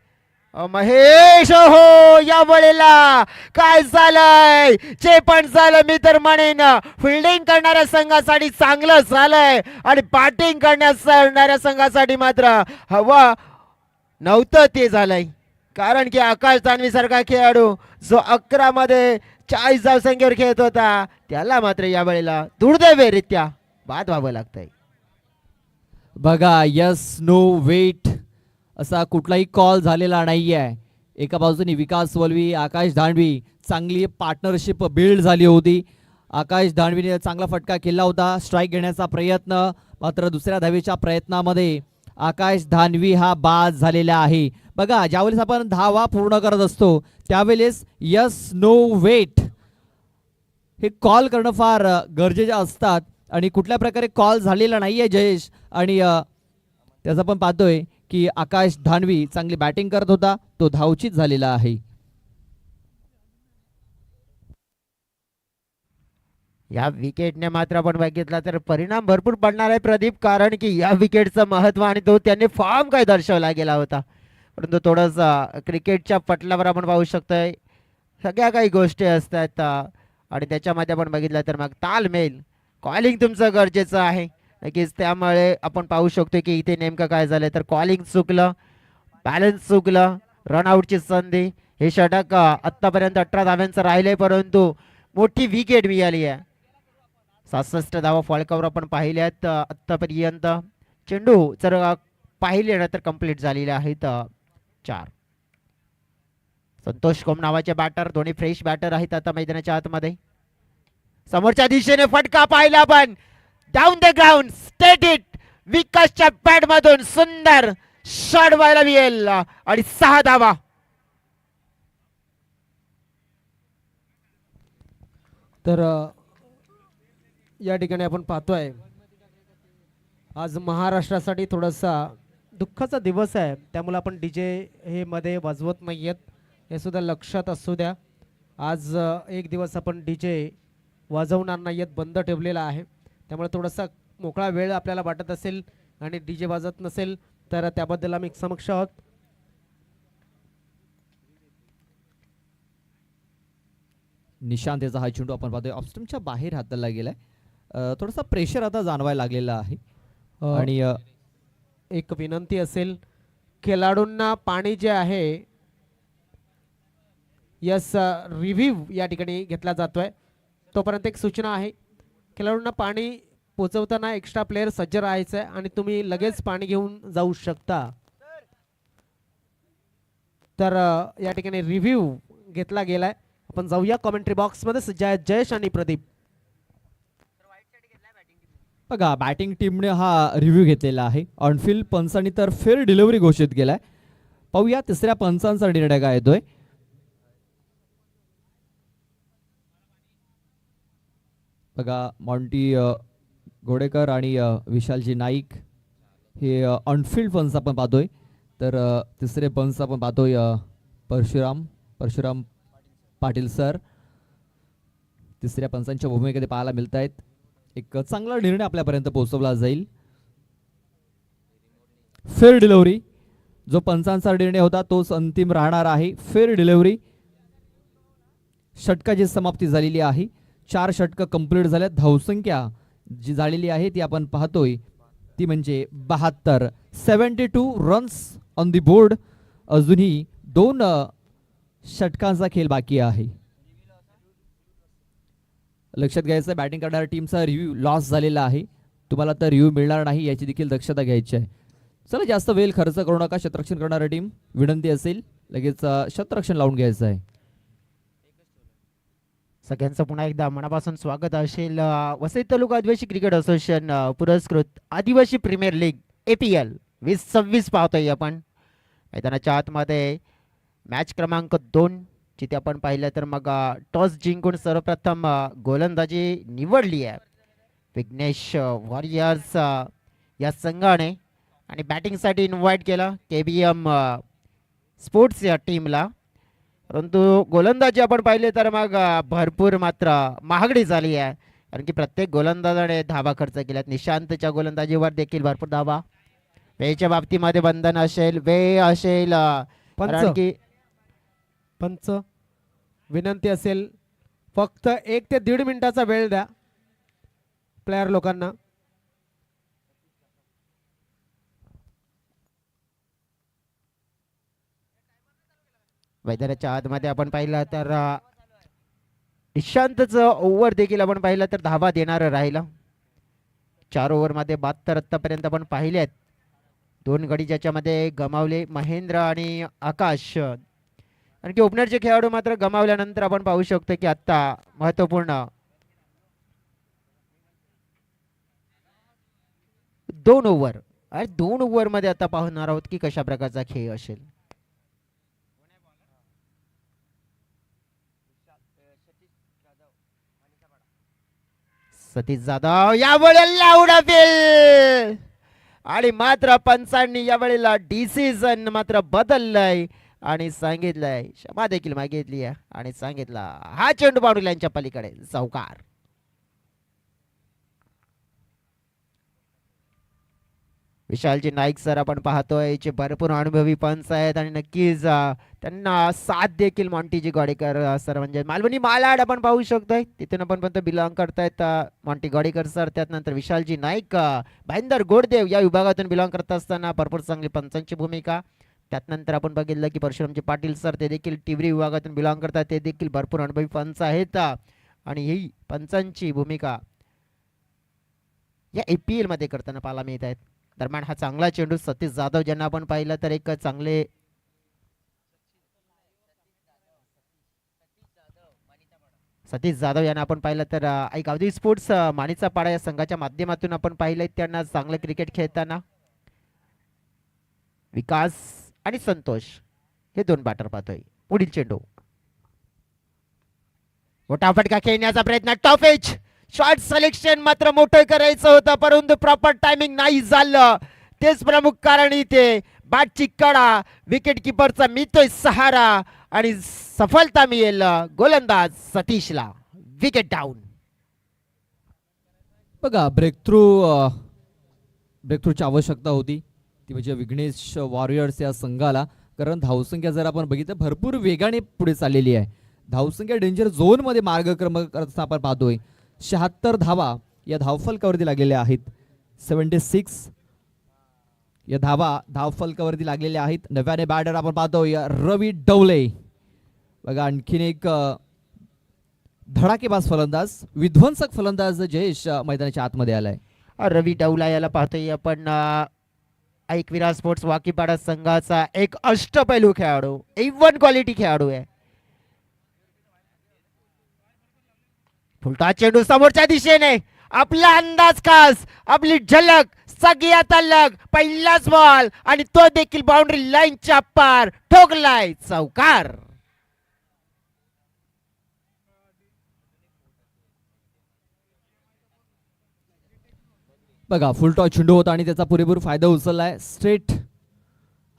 महेश हो, या वेळेला काय झालंय, जे पण झालं मी तर म्हणेन फिल्डिंग करणाऱ्या संघासाठी चांगलं झालंय आणि बॅटिंग करणाऱ्या संघासाठी मात्र हवा नव्हतं ते झालंय. कारण की आकाश दानवी सारखा खेळाडू जो 11 मध्ये 40 धावसंख्येवर खेळत होता त्याला मात्र या वेळेला दुर्दैवरित्या बाद व्हावं लागतंय. बघा यस नो वेट असा कुठलाही कॉल झालेला नाहीये. एका बाजूने विकास वलवी, आकाश धाणवी चांगली पार्टनरशिप बिल्ड झाली होती. आकाश धाणवीने चांगला फटका केला होता, स्ट्राईक घेण्याचा प्रयत्न, मात्र दुसऱ्या धावेच्या प्रयत्नामध्ये आकाश धाणवी हा बाद झालेला आहे. बघा ज्यावेळेस आपण धावा पूर्ण करत असतो त्यावेळेस यस नो वेट हे कॉल करणं फार गरजेचे असतात आणि कुठल्या प्रकारे कॉल झालेला नाहीये जयेश. आणि त्याचा पण पाहतोय की आकाश धाणवी चांगली बॅटिंग करत होता, तो धावचीत झालेला आहे. या विकेटने मात्र आपण बघितला तर परिणाम भरपूर पडणार आहे प्रदीप, कारण की या विकेटचं महत्व आणि तो त्यांनी फॉर्म काय दर्शवला गेला होता. परंतु थोडंसं क्रिकेटच्या पटलावर आपण पाहू शकतोय सगळ्या काही गोष्टी असतात आणि त्याच्यामध्ये आपण बघितलं तर मग तालमेल कॉलिंग तुमचं गरजेचं आहे नक्कीच. त्यामुळे आपण पाहू शकतो की इथे नेमकं काय झालं तर कॉलिंग चुकलं, बॅलन्स चुकलं, रनआउटची संधी. हे षटक आत्तापर्यंत 18 धाव्यांचं राहिलंय परंतु मोठी विकेट मिळाली आहे. 67 धावा फॉल्कावर आपण पाहिल्यात आत्तापर्यंत. चेंडू जर पाहिले ना तर कंप्लीट झालेले आहेत 4. संतोष कोम नावाचे बॅटर, दोन्ही फ्रेश बॅटर आहेत आता मैदानाच्या आतमध्ये. समोरच्या दिशेने फटका पाहिला पण down the ground state it. विकासच्या बॅट मधून सुंदर शॉट व्हायला मिळेल आणि 6 धावा. तर या ठिकाणी आपण पाहतोय आज महाराष्ट्रासाठी थोडासा दुःखाचा दिवस आहे, त्यामुळे आपण डीजे हे मध्ये वाजवत नाहीयेत हे सुद्धा लक्षात असू द्या. आज एक दिवस आपण डीजे वाजवणार नाहीयेत, बंद ठेवलेला आहे. त्यामुळे थोडासा मोकळा वेळ आपल्याला वाटत असेल आणि डीजे वाजत नसेल तर त्याबद्दल आम्ही समक्ष आहोत. निशांत याचा हा चेंडू आपण पाहतोय ऑफस्टमच्या बाहेर हाताला गेलाय. थोडासा प्रेशर आता जाणवायला लागलेला आहे. आणि एक विनंती असेल खेळाडूंना पाणी जे आहे यस रिव्ह्यू या ठिकाणी घेतला जातोय. तोपर्यंत एक सूचना आहे, खेळाडूंना पाणी पोचवताना एक्स्ट्रा प्लेयर सज्ज राहायचं आहे आणि तुम्ही लगेच पाणी घेऊन जाऊ शकता. तर या ठिकाणी रिव्ह्यू घेतला गेलाय. आपण जाऊया कॉमेंट्री बॉक्स मध्ये सज्ज आहेत जयेश आणि प्रदीप. बघा बॅटिंग टीमने हा रिव्ह्यू घेतलेला आहे. ऑनफिल्ड पंचांनी तर फेअर डिलिव्हरी घोषित केलाय. पाहूया तिसऱ्या पंचांचा निर्णय काय येतोय. बघा मॉन्टी घोडेकर आणि विशालजी नाईक हे ऑनफिल्ड पंच आपण पाहतोय. तर तिसरे पंच आपण पाहतोय परशुराम पाटील सर तिसऱ्या पंचांच्या भूमिकेमध्ये पाहायला मिळत आहेत. एक चांगला निर्णय आपल्यापर्यंत पोहोचवला जाईल. फेअर डिलिव्हरी जो पंचांचा निर्णय होता तोच अंतिम राहणार आहे. फेअर डिलिव्हरी षटकाची समाप्ती झालेली आहे. 4 षटकं कंप्लीट झाल्यात. धावसंख्या जी झालेली आहे ती आपण पाहतोय ती म्हणजे 72. 72 रन्स ऑन दी बोर्ड. अजूनही 2 षटकांचा खेळ बाकी आहे. लक्षात घ्यायचं बॅटिंग करणाऱ्या टीमचा रिव्ह्यू लॉस झालेला आहे. तुम्हाला तर रिव्ह्यू मिळणार नाही याची देखील दक्षता घ्यायची आहे. चला जास्त वेळ खर्च करू नका. क्षेत्ररक्षण करणारी टीम विनंती असेल लगेच क्षेत्ररक्षण लावून घ्यायचं आहे. सगळ्यांचं पुन्हा एकदा मनापासून स्वागत असेल. वसई तालुका आदिवासी क्रिकेट असोसिएशन पुरस्कृत आदिवासी प्रीमियर लीग APL 2026 पाहतोय आपण. मैदानाच्या आतमध्ये मॅच क्रमांक 2 जिथे आपण पाहिलं तर मग टॉस जिंकून सर्वप्रथम गोलंदाजी निवडली आहे विघ्नेश वॉरियर्स या संघाने आणि बॅटिंगसाठी इन्व्हाइट केलं KBM स्पोर्ट्स या टीमला. परंतु गोलंदाजी आपण पाहिले तर मग भरपूर मात्र महागडी झाली आहे, कारण की प्रत्येक गोलंदाजाने धावा खर्च केल्यात. निशांतच्या गोलंदाजीवर देखील भरपूर धावा. वेळेच्या बाबतीमध्ये बंधन असेल, वेळ असेल कारण पंच की पंच विनंती असेल फक्त 1 ते 1.5 मिनिटाचा वेळ द्या प्लेयर लोकांना. मैदानाच्या आतमध्ये आपण पाहिलं तर ईशांतचं ओव्हर देखील आपण पाहिलं तर धावा देणार राहिला. 4 ओव्हरमध्ये 72 आत्तापर्यंत आपण पाहिले आहेत. 2 गडी ज्याच्यामध्ये गमावले महेंद्र आणि आकाश. आणखी ओपनरचे खेळाडू मात्र गमावल्यानंतर आपण पाहू शकतो की आता महत्वपूर्ण 2 ओव्हर आणि 2 ओव्हरमध्ये आता पाहणार आहोत की कशा प्रकारचा खेळ असेल. सतीश जाधव यावेळेला उडावेल आणि मात्र पंचांनी यावेळेला डिसिजन मात्र बदललाय आणि सांगितलंय, क्षमा देखील मागितली आहे आणि सांगितलं हा चेंडू बाउंड्रीलाईनच्या पलीकडे चौकार. विशालजी नाईक सर आपण पाहतोय जे भरपूर अनुभवी पंच आहेत आणि नक्कीच त्यांना साथ देखील मॉन्टीजी गडेकर सर म्हणजे मालवणी मालाड आपण पाहू शकतोय तिथून आपण पण बिलॉंग करतायत मॉन्टी गडेकर सर. त्यानंतर विशालजी नाईक भाईंदर गोडदेव या विभागातून बिलॉंग करत असताना भरपूर चांगली पंचांची भूमिका. त्यानंतर आपण बघितलं की परशुरामजी पाटील सर ते देखील टिवरी विभागातून बिलॉंग करतात, ते देखील भरपूर अनुभवी पंच आहेत आणि ही पंचांची भूमिका या APL मध्ये करताना पाहायला मिळत आहेत. दरम्यान हा चांगला चेंडू सतीश जाधव ज्यांना आपण पाहिलं तर एक चांगले सतीश जाधव यांना आपण पाहिलं तर एक अवधी स्पोर्ट्स माणिचा पाडा या संघाच्या माध्यमातून आपण पाहिलंय त्यांना चांगलं क्रिकेट खेळताना. विकास आणि संतोष हे 2 बॅटर पाहतोय. पुढील चेंडू मोठा फटका खेळण्याचा प्रयत्न, टॉप एज शॉर्ट सिलेक्शन मात्र मोठं करायचं होतं परंतु प्रॉपर टायमिंग नाही झालं. तेच प्रमुख कारण इथे बॅटची कडा विकेट किपरचा मिळतोय सहारा आणि सफलता मिळेल गोलंदाज सतीशला. Wicket down. बघा ब्रेकथ्रूची आवश्यकता होती ती म्हणजे विघ्नेश वॉरियर्स या संघाला, कारण धावसंख्या जर आपण बघितलं भरपूर वेगाने पुढे चाललेली आहे. धावसंख्या डेंजर झोन मध्ये मार्गक्रमण करताना आपण पाहतोय. 76 धावा या धावफलकावरती लागलेल्या आहेत. 76 या धावा धावफलकावरती लागलेल्या आहेत. नव्याने बॅटर आपण पाहतोय रवी डवले. बघा आणखीन एक धडाकेबाज फलंदाज विध्वंसक फलंदाज जयेश मैदानाच्या आतमध्ये आलाय. रवी डवला याला पाहतोय आपण एकविरा स्पोर्ट्स वाकीपाडा संघाचा एक अष्टपैलू खेळाडू, A1 क्वालिटी खेळाडू आहे. फुलटा चेंडू समोरच्या दिशेने, आपला अंदाज खास, आपली झलक सगळ्यात अलग, पहिलाच बॉल आणि तो देखील बाउंड्री लाईनच्या पार ठोकलाय चौकार. बघा फुलटॉस चेंडू होता आणि त्याचा पुरेपूर फायदा उचललाय. स्ट्रेट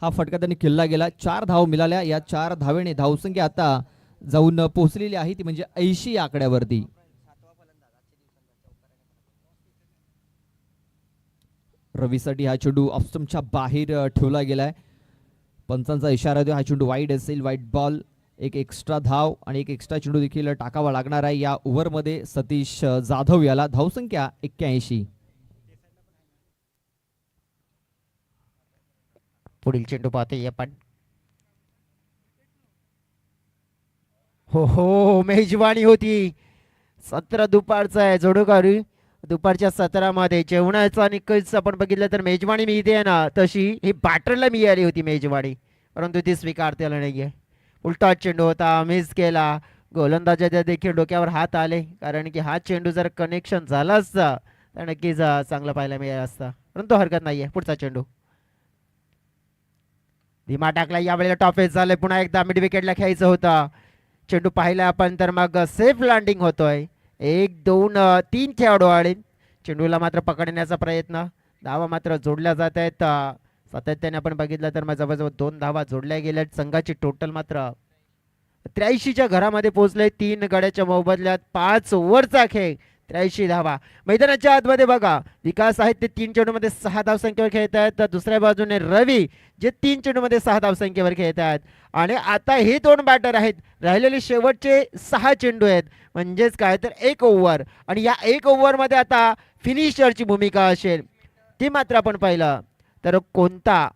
हा फटका त्यांनी खेळला गेला. 4 धाव मिळाल्या. या 4 धावेने धावसंख्या आता जाऊन पोहोचलेली आहे ती म्हणजे 80 या आकड्यावरती. रवीसाठी हा चेंडू ऑफस्टंपच्या बाहेर ठेवला गेलाय. पंचांचा इशारा देऊ हा चेंडू वाईड असेल, वाईड बॉल. एक एक्स्ट्रा धाव आणि एक एक्स्ट्रा चेंडू देखील टाकावा लागणार आहे या ओव्हरमध्ये सतीश जाधव याला. धावसंख्या 81. पुढील चेंडू पाहतोय आपण. हो मेजवानी होती. 17 दुपारचा आहे जोडूगारी. दुपारच्या 17 मध्ये जेवणाचा निकष आपण बघितलं तर मेजवानी मिळते ना, तशी ही बॅटरला मिळाली होती मेजवानी, परंतु ती स्वीकारतेला नाहीये. उलटा चेंडू होता, मिस केला. गोलंदाजाच्या देखील डोक्यावर हात आले, कारण की हा चेंडू जर कनेक्शन झाला असता तर नक्कीच चांगला पाहायला मिळाला असता, परंतु हरकत नाहीये. पुढचा चेंडू धीमा टाकला. यावेळेला टॉपेज झालंय. पुन्हा एकदा मिड विकेटला खेळायचं होतं. चेंडू पाहिला आपण तर मग सेफ लँडिंग होतोय. 1 2 3 खेळाडू आले. चेंडूला मात्र पकडण्याचा प्रयत्न. धावा मात्र जोडल्या जात आहेत सातत्याने. आपण बघितलं तर मग जवळजवळ 2 धावा जोडल्या गेल्या. संघाची टोटल मात्र 83च्या घरामध्ये पोहोचले. 3 गड्याच्या मोबदल्यात 5 ओव्हरचा खेळ 83 धावा. मैदानाच्या आतमध्ये बघा विकास आहेत ते 3 चेंडूमध्ये 6 धावसंख्येवर खेळत आहेत, तर दुसऱ्या बाजूने रवी जे 3 चेंडूमध्ये 6 धावसंख्येवर खेळत आहेत. आणि आता हे 2 बॅटर आहेत, राहिलेले शेवटचे 6 चेंडू आहेत, म्हणजेच काय तर 1 ओव्हर. आणि या 1 ओव्हरमध्ये आता फिनिशरची भूमिका असेल, ती मात्र आपण पाहिलं तर कोणता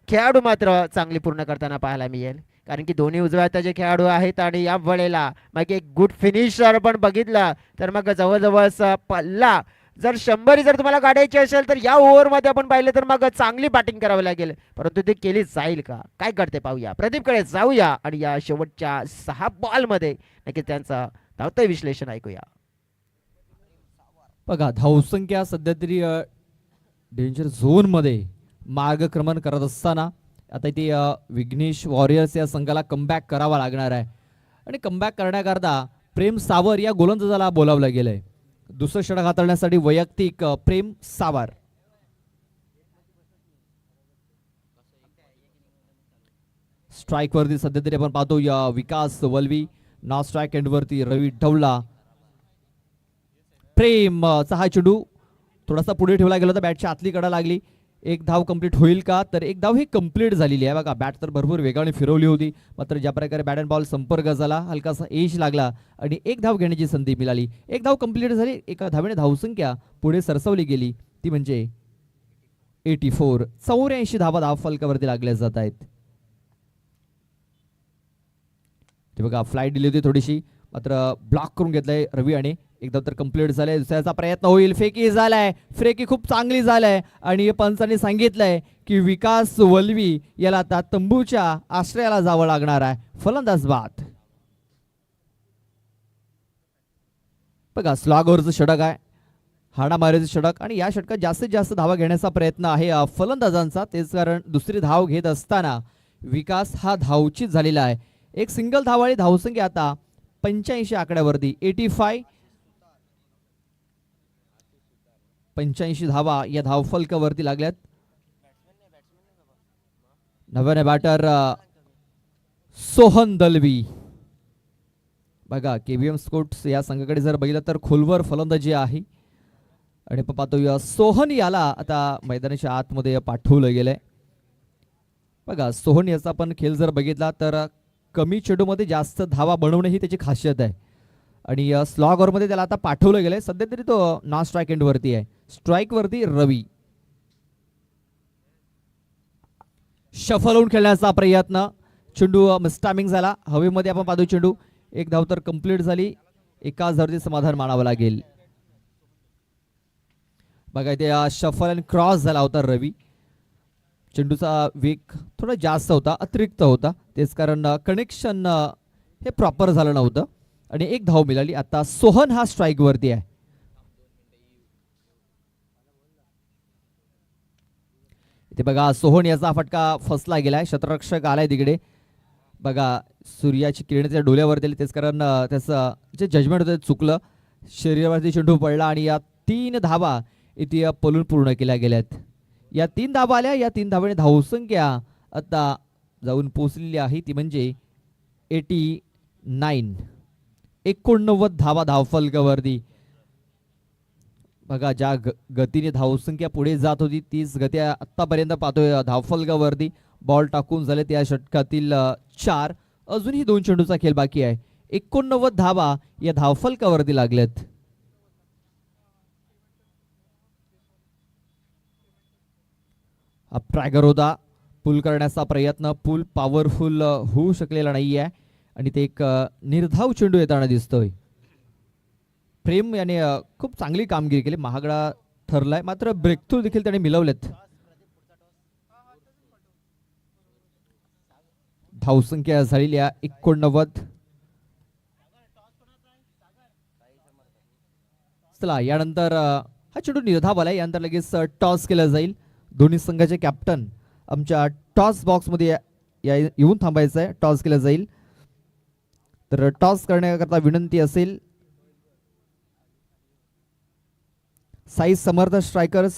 खेळाडू मात्र चांगली पूर्ण करताना पाहायला मिळेल. कारण की दोन्ही उजव्या हाताचे खेळाडू आहेत आणि या वेळेला मग एक गुड फिनिशर पण बघितला तर मग जवळजवळ पल्ला जर 100 जर तुम्हाला काढायची असेल तर या ओव्हरमध्ये आपण पाहिलं तर मग चांगली बॅटिंग करावी लागेल, परंतु ते केली जाईल का काय करते पाहूया. प्रदीपकडे जाऊया आणि या शेवटच्या 6 बॉलमध्ये नक्की त्यांचं धावतं विश्लेषण ऐकूया. बघा धावसंख्या सध्या तरी डेंजर झोनमध्ये मार्गक्रमण करत असताना आता इथे विघ्नेश वॉरियर्स या संघाला कमबॅक करावा लागणार आहे. आणि कमबॅक करण्याकरता प्रेम सावर या गोलंदाजाला बोलावलं गेलंय. दुसरं षटक हाताळण्यासाठी वैयक्तिक प्रेम सावर. स्ट्राईक वरती सध्या तरी आपण पाहतो या विकास वल्वी, नॉन स्ट्राईक एंड वरती रवी ढवला. प्रेम चा हा चेंडू थोडासा पुढे ठेवला गेला होता, बॅटच्या आतली कडा लागली. एक धाव कंप्लीट होईल का, तर एक धाव ही कंप्लीट झालेली आहे. बघा बॅट तर भरपूर वेगाने फिरवली होती, मात्र ज्या प्रकारे बॅट अँड बॉल संपर्क झाला, हलकासा एज लागला आणि एक धाव घेण्याची संधी मिळाली. एक धाव कंप्लीट झाली, एका धावेने धावसंख्या पुढे सरसवली गेली, ती म्हणजे 84. 84 धावा धाव फलकावरती लागल्या जात आहेत. ते बघा फ्लाईट दिली होती थोडीशी, मात्र ब्लॉक करून घेतलंय रवी आणि एकदा तर कंप्लीट झालंय. दुसऱ्याचा प्रयत्न होईल, फेकी झालाय, फ्रेकी खूप चांगली झालाय आणि पंचांनी सांगितलंय की विकास वल्वी याला आता तंबूच्या आश्रयाला जावं लागणार आहे. फलंदाज बाद. बघा स्लॉगवरचं षटक आहे, हाणामारीचं षटक आणि या षटकात जास्तीत जास्त धावा घेण्याचा प्रयत्न आहे फलंदाजांचा. तेच कारण दुसरी धाव घेत असताना विकास हा धावचीत झालेला आहे. एक सिंगल धावाळी धावसंख्या आता 85 आकड्यावरती 85. 85 धावा या धावफलकावरती लागल्यात. नव्याने बॅटर सोहन दलवी. बघा केबीएम स्पोर्ट्स या संघाकडे जर बघितलं तर खोलवर फलंदाजी आहे आणि पाहतो सोहन याला आता मैदानाच्या आतमध्ये पाठवलं गेलंय. बघा सोहन याचा पण खेळ जर बघितला तर कमी चेंडूमध्ये जास्त धावा बनवणे ही त्याची खासियत आहे आणि स्लॉग ओव्हरमध्ये त्याला आता पाठवलं गेलंय. सध्या तरी तो नॉन स्ट्राईक एंड वरती आहे. स्ट्राईक वरती रवी. शफल होऊन खेळण्याचा प्रयत्न, चेंडू मिस्टामिंग झाला हवेमध्ये. आपण पाहतो चेंडू एक धाव तर कंप्लीट झाली, एकाच धावती समाधान मानावं लागेल. बघा इथे शफल आणि क्रॉस झाला होता रवी. चेंडूचा वेग थोडा जास्त होता, अतिरिक्त होता, तेच कारण कनेक्शन हे प्रॉपर झालं नव्हतं आणि एक धाव मिळाली. आता सोहन हा स्ट्राईक वरती आहे. इथे बघा सोहन याचा फटका फसला गेलाय, क्षेत्ररक्षक आलाय तिकडे. बघा सूर्याची किरण त्या डोल्यावरती आली, तेच कारण त्याचं जे जजमेंट होतं चुकलं, शरीरावरती चेंडू पडला आणि या 3 धावा इथे पलून पूर्ण केल्या गेल्यात. या 3 धावा आल्या, या 3 धावाने धावसंख्या आता जाऊन पोहोचलेली आहे, ती म्हणजे 89. 89 धावा धावफलकावरती. बघा ज्या गतीने धावसंख्या पुढे जात होती तीच गती आतापर्यंत पाहतोय धावफलकावरती. बॉल टाकून झाले त्या षटकातील 4. अजूनही 2 चेंडूचा खेळ बाकी आहे. 89 धावा या धावफलकावरती लागल्यात. ट्रॅगर होता, पुल करण्याचा प्रयत्न, पुल पॉवरफुल होऊ शकलेला नाही आहे आणि ते एक निर्धाव चेंडू येताना दिसतोय. प्रेम याने खूप चांगली कामगिरी केली, महागडा ठरलाय, मात्र ब्रेकथ्रू देखील त्याने मिळवलेत. धावसंख्या झालेली आहे 89. चला यानंतर हा चेंडू निर्धाव आलाय, यानंतर लगेच टॉस केला जाईल. दोन्ही संघाचे कॅप्टन आमच्या टॉस बॉक्समध्ये येऊन थांबायचं आहे, टॉस केलं जाईल. तर टॉस करण्याकरता विनंती असेल साई समर्थ स्ट्रायकर्स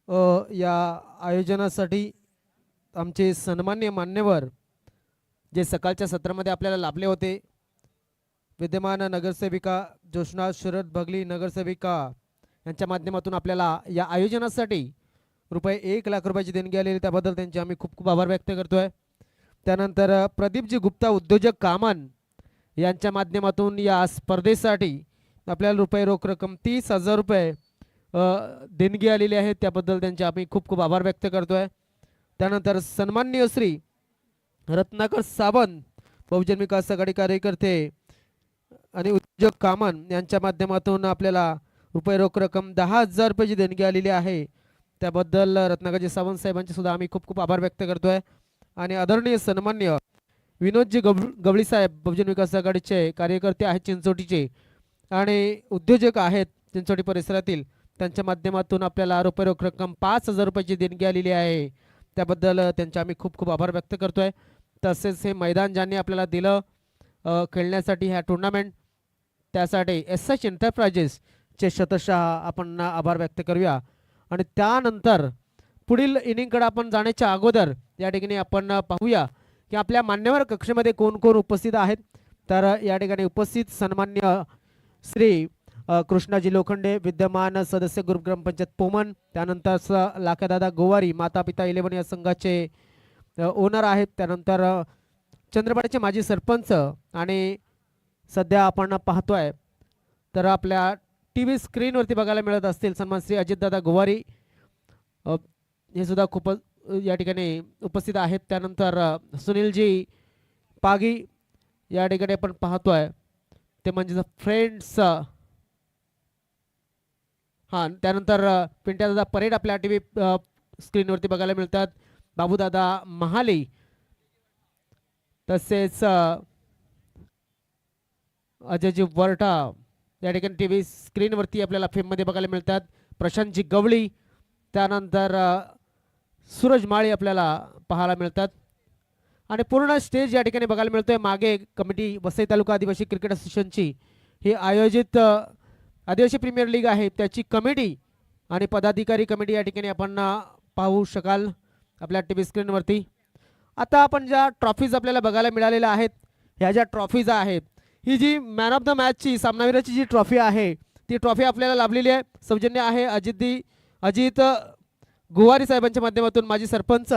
या आयोजनासाठी आमचे सन्मान्य मान्यवर जे सकाळच्या सत्रामध्ये आपल्याला लाभले होते, विद्यमान नगरसेविका जोशना शरद भगली नगरसेविका यांच्या माध्यमातून आपल्याला या आयोजनासाठी रुपये 1 लाख रुपयाची देणगी आलेली, त्याबद्दल त्यांचे आम्ही खूप खूप आभार व्यक्त करतोय. त्यानंतर प्रदीपजी गुप्ता उद्योजक कामन यांच्या माध्यमातून या स्पर्धेसाठी आपल्याला रुपये रोख रक्कम 30,000 रुपये देणगी आलेली आहे, त्याबद्दल त्यांचे आम्ही खूप खूप आभार व्यक्त करतोय. त्यानंतर सन्माननीय श्री रत्नाकर सावंत बहुजन विकास आघाडी कार्यकर्ते आणि उद्योजक कामन यांच्या माध्यमातून आपल्याला रुपये रोख रक्कम 10,000 रुपयाची देणगी आलेली आहे, त्याबद्दल रत्नाकरजी सावंत साहेबांचे सुद्धा आम्ही खूप खूप आभार व्यक्त करतोय. आणि आदरणीय सन्मान्य विनोदजी गवळी साहेब बहुजन विकास आघाडीचे कार्यकर्ते आहेत चिंचोटीचे आणि उद्योजक आहेत चिंचोटी परिसरातील, त्यांच्या माध्यमातून आपल्याला रुपये रोख रक्कम 5,000 रुपयाची देणगी आलेली आहे, त्याबद्दल त्यांचे आम्ही खूप खूप आभार व्यक्त करतोय. तसेच हे मैदान ज्यांनी आपल्याला दिलं खेळण्यासाठी ह्या टुर्नामेंट, त्यासाठी एस एंटरप्राइजेसचे शतशः आपण आभार व्यक्त करूया. आणि त्यानंतर पुढील इनिंगकडे आपण जाण्याच्या अगोदर या ठिकाणी आपण पाहूया की आपल्या मान्यवर कक्षेमध्ये कोण कोण उपस्थित आहेत. तर या ठिकाणी उपस्थित सन्मान्य श्री कृष्णाजी लोखंडे विद्यमान सदस्य ग्रुप ग्रामपंचायत पोमन, त्यानंतर लाखादादा गोवारी माता पिता 11 या संघाचे ओनर आहेत, त्यानंतर चंद्रपाड्याचे माजी सरपंच आणि सध्या आपण पाहतोय तर आपल्या TV स्क्रीनवरती बघायला मिळत असतील सन्मान श्री अजितदादा गोवारी, हे सुद्धा खूप या ठिकाणी उपस्थित आहेत. त्यानंतर सुनीलजी पागी या ठिकाणी आपण पाहतोय, ते म्हणजे फ्रेंड्स. हां, त्यानंतर पिंट्यादादा परेड आपल्या TV स्क्रीनवरती बघायला मिळतात, बाबूदादा महाली, तसेच अजयजी वरटा या ठिकाणी TV स्क्रीनवरती आपल्याला फेममध्ये बघायला मिळतात, प्रशांतजी गवळी, त्यानंतर सूरज माळी आपल्याला पाहायला मिळतात. आणि पूर्ण स्टेज या ठिकाणी बघायला मिळतोय. मागे कमिटी वसई तालुका आदिवासी क्रिकेट असोसिएशनची ही आयोजित आदिवासी प्रीमियर लीग आहे, त्याची कमिटी आणि पदाधिकारी कमिटी या ठिकाणी आपण पाहू शकाल आपल्या TV स्क्रीनवरती. आता आपण ज्या ट्रॉफीज आपल्याला बघायला मिळालेल्या आहेत, ह्या ज्या ट्रॉफीज आहेत, ही जी मॅन ऑफ द मॅचची सामनावीराची जी ट्रॉफी आहे, ती ट्रॉफी आपल्याला लाभलेली आहे. सौजन्य आहे अजित गोवारी साहेबांच्या माध्यमातून, माजी सरपंच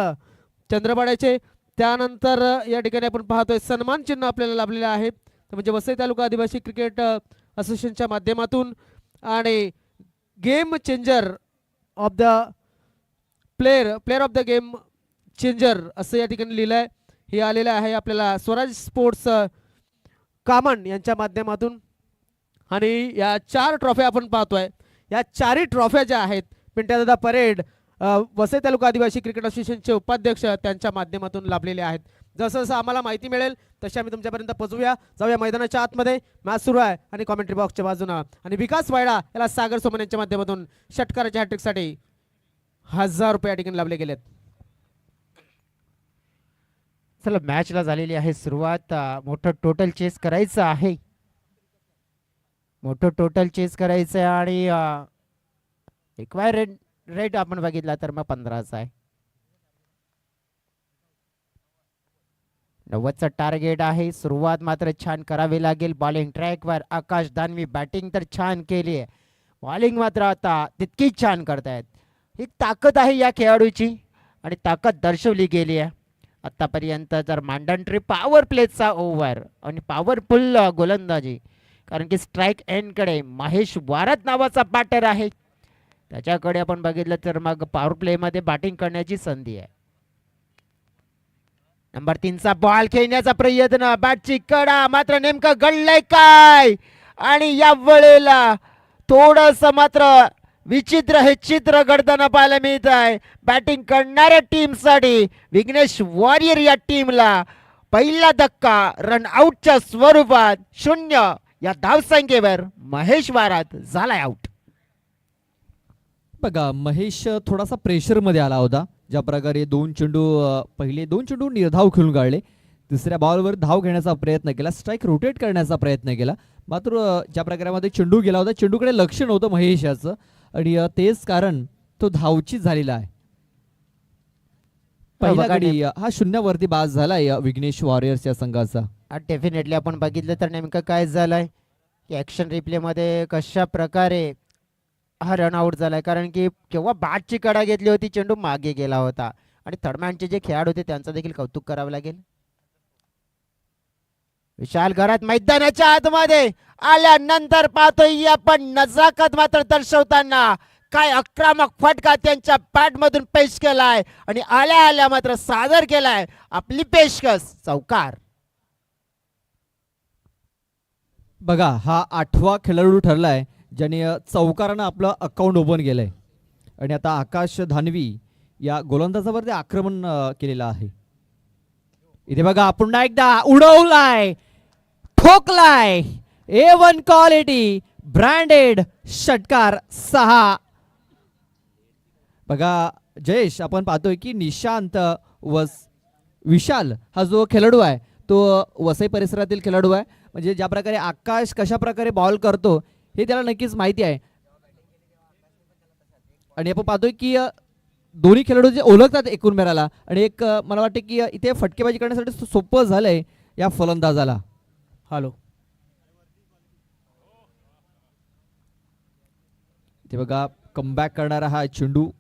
चंद्रपाड्याचे. त्यानंतर या ठिकाणी आपण पाहतोय सन्मान चिन्ह आपल्याला लाभलेलं आहे, म्हणजे वसई तालुका आदिवासी क्रिकेट असोसिएशनच्या माध्यमातून. आणि game changer of the player of the game changer असं या ठिकाणी लिहिलं आहे, हे आलेलं आहे आपल्याला स्वराज स्पोर्ट्स कामन यांच्या माध्यमातून. आणि या 4 ट्रॉफ्या आपण पाहतोय, या 4ही ट्रॉफ्या ज्या आहेत पिंट्यादादा परेड वसई तालुका आदिवासी क्रिकेट असोसिएशनचे उपाध्यक्ष त्यांच्या माध्यमातून लाभलेले आहेत. जसं जसं आम्हाला माहिती मिळेल तशी आम्ही तुमच्यापर्यंत पोहोचवूया. जाऊया मैदानाच्या आतमध्ये, मॅच सुरू आहे आणि कॉमेंट्री बॉक्सच्या बाजूनं. आणि विकास वायडा याला सागर सोमन यांच्या माध्यमातून षटकाराच्या हॅट्रिकसाठी 1000 रुपये या ठिकाणी लाभले गेलेत. चला, मॅचला झालेली आहे सुरुवात. मोठं टोटल चेस करायचं आहे, मोठं टोटल चेस करायचं आहे. आणि एक्वायर रेट आपण बघितला तर मग 15चा आहे. 90चं टार्गेट आहे. सुरुवात मात्र छान करावी लागेल. बॉलिंग ट्रॅकवर आकाश दानवी, बॅटिंग तर छान केली आहे, बॉलिंग मात्र आता तितकीच छान करतायत. एक ताकद आहे या खेळाडूची आणि ताकद दर्शवली गेली आहे आतापर्यंत. जर मांडंट्री पॉवर प्लेचा ओव्हर आणि पॉवरफुल गोलंदाजी, कारण की स्ट्राईक एंडकडे महेश वारत नावाचा बॅटर आहे, त्याच्याकडे आपण बघितलं तर मग पॉवर प्लेमध्ये बॅटिंग करण्याची संधी आहे. नंबर 3चा बॉल खेळण्याचा प्रयत्न, बॅटची कडा मात्र नेमकं घडलंय काय. आणि या वेळेला थोडस मात्र विचित्र हे चित्र घडताना पाहायला मिळत आहे. बॅटिंग करणाऱ्या टीमसाठी विघ्नेश वॉरियर या टीमला पहिला धक्का रन आउटच्या स्वरूपात 0 या धावसंख्येवर महेश वारात झालाय आउट. बघा, महेश थोडासा प्रेशरमध्ये आला होता. ज्या प्रकारे पहिले दोन चेंडू निर्धाव खेळून काढले, तिसऱ्या बॉलवर धाव घेण्याचा प्रयत्न केला, स्ट्राईक रोटेट करण्याचा प्रयत्न केला, मात्र ज्या प्रकारामध्ये चेंडू गेला होता, चेंडूकडे लक्ष नव्हतं महेश याचं. आणि तेच कारण तो धावची झालेला आहे. पहिला बघा गडी हा शून्यावरती बाद झालाय विघ्नेश वॉरियर्स या संघाचा. डेफिनेटली आपण बघितलं तर नेमकं काय झालंय की ॲक्शन रिप्लेमध्ये कशा प्रकारे हा रन आउट झालाय, कारण की केव्हा बॅटची कडा घेतली होती, चेंडू मागे गेला होता. आणि थर्डमॅनचे जे खेळाडू होते त्यांचं देखील कौतुक करावं लागेल. विशाल घरात मैदानाच्या आतमध्ये आल्यानंतर पाहतोय आपण नजाकत मात्र दर्शवताना काय आक्रमक फटका त्यांच्या बॅट मधून पेश केलाय आणि आल्या आल्या मात्र सादर केलाय आपली पेशकश चौकार. बघा हा 8वा खेळाडू ठरलाय ज्याने चौकारानं आपलं अकाउंट ओपन केलंय. आणि आता आकाश धानवी या गोलंदाजावरती आक्रमण केलेलं आहे. इथे बघा पुन्हा एकदा उडवलाय, ठोकलाय. A1 क्वालिटी ब्रँडेड षटकार 6. बघा जयेश, आपण पाहतोय की निशांत विशाल हा जो खेळाडू आहे तो वसई परिसरातील खेळाडू आहे. म्हणजे ज्या प्रकारे आकाश कशा प्रकारे बॉल करतो हे त्याला नक्कीच माहिती आहे. आणि आपण पाहतोय की दोन्ही खेळाडू जे ओळखतात एकूण मेराला. आणि एक मला वाटतं की इथे फटकेबाजी करण्यासाठी सोपं झालंय या फलंदाजाला. हॅलो, इथे बघा कमबॅक करणारा हा चेंडू,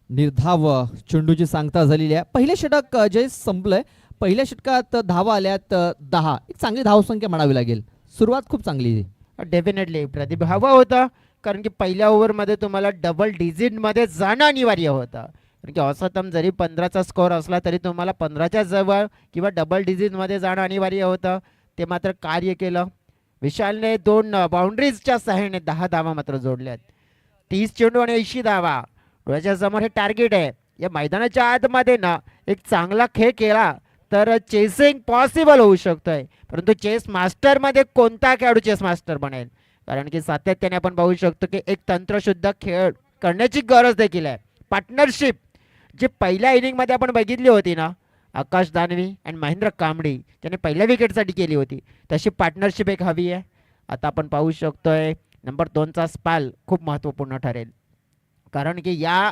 निर्धाव चेंडूची सांगता झालेली आहे. पहिले षटक जे संपलंय, पहिल्या षटकात धावा आल्यात 10. एक चांगली धावसंख्या म्हणावी लागेल. सुरुवात खूप चांगली आहे. डेफिनेटली प्रतिभा हवा होता, कारण की पहिल्या ओव्हरमध्ये तुम्हाला डबल डिजिटमध्ये जाणं अनिवार्य होतं. कारण की औसतम जरी 15चा स्कोअर असला तरी तुम्हाला 15च्या जवळ किंवा डबल डिजिटमध्ये जाणं अनिवार्य होतं. ते मात्र कार्य केलं. विशालने 2 बाउंड्रीजच्या सहाय्याने 10 धावा मात्र जोडल्यात. 30 चेंडू आणि 80 धावा डोळ्याच्या समोर हे टार्गेट आहे. या मैदानाच्या आतमध्ये ना एक चांगला खेळ केला तर चेसिंग पॉसिबल होऊ शकतोय. परंतु चेस मास्टरमध्ये कोणता खेळाडू चेस मास्टर बनेल, कारण की सातत्याने आपण पाहू शकतो की एक तंत्रशुद्ध खेळ करण्याची गरज देखील आहे. पार्टनरशिप जी पहिल्या इनिंगमध्ये आपण बघितली होती ना, आकाश दानवी आणि महेंद्र कांबडी ज्याने पहिल्या विकेटसाठी केली होती, तशी पार्टनरशिप एक हवी आहे. आता आपण पाहू शकतोय नंबर 2चा स्पाल खूप महत्त्वपूर्ण ठरेल, कारण की या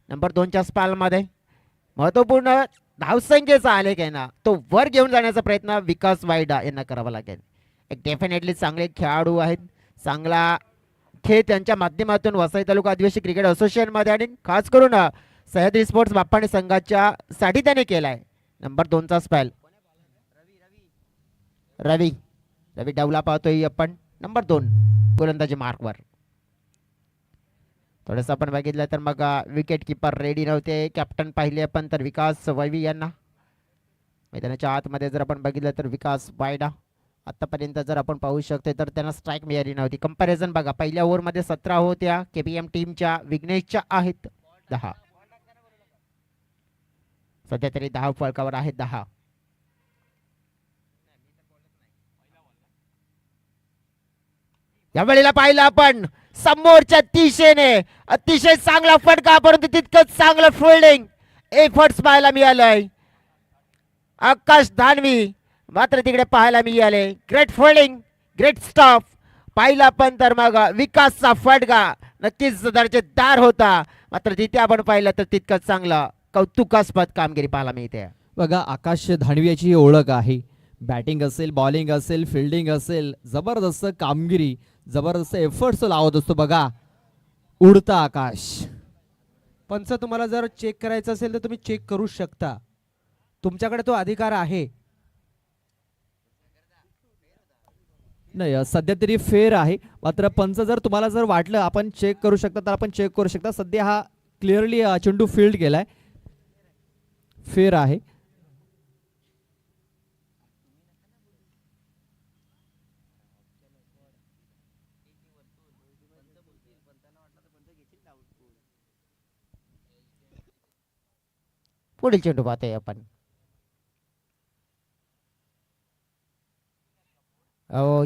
नंबर 2च्या स्पालमध्ये महत्त्वपूर्ण धावसंख्येचा आलेख आहे ना तो वर घेऊन जाण्याचा प्रयत्न विकास वायडा यांना करावा लागेल. एक डेफिनेटली चांगले खेळाडू आहेत. चांगला खेळ त्यांच्या माध्यमातून वसई तालुका आदिवासी क्रिकेट असोसिएशनमध्ये आणि खास करून सह्याद्री स्पोर्ट्स बाप्पाणी संघाच्या साठी त्याने केलाय. नंबर 2चा स्पॅल रवी डावला पाहतोय आपण नंबर 2 गोलंदाजी मार्कवर. थोडंसं आपण बघितलं तर मग विकेट किपर रेडी नव्हते. कॅप्टन पाहिले आपण तर विकास वैवी यांना. मैदानाच्या आतमध्ये जर आपण बघितलं तर विकास वायडा आतापर्यंत जर आपण पाहू शकतो तर त्यांना स्ट्राईक मिळाली नव्हती. कंपॅरिझन बघा, पहिल्या ओव्हरमध्ये 17 होत्या केपीएम टीमच्या, विघ्नेशच्या आहेत 10. सध्या तरी 10 फळकावर आहेत 10. यावेळेला पाहिलं आपण समोरच्या दिशेने अतिशय चांगला फटका, परंतु तितकंच चांगलं फिल्डिंग एफर्ट्स पाहायला मिळालंय. आकाश धानवी मात्र तिकडे पाहायला मिळाले. ग्रेट फिल्डिंग, ग्रेट स्टॉप पाहिला पण तर मग विकासचा फटका नक्कीच दर्जेदार होता. मात्र तिथे आपण पाहिलं तर तितकंच चांगलं कौतुकास्पद कामगिरी पाहायला मिळते. बघा आकाश धानवी याची ओळख आहे. बॅटिंग असेल, बॉलिंग असेल, फिल्डिंग असेल, जबरदस्त कामगिरी, जबरदस्त एफर्ट्स लावत असतो. बघा उडता आकाश. पंच तुम्हाला जर चेक करायचं असेल तर तुम्ही चेक करू शकता, तुमच्याकडे तो अधिकार आहे. नाही सध्या तरी फेर आहे. मात्र पंच जर तुम्हाला जर वाटलं आपण चेक करू शकता तर आपण चेक करू शकता. सध्या हा क्लिअरली चेंडू फील्ड केलाय, फेर आहे. पुढील चेंडू पाहतोय आपण.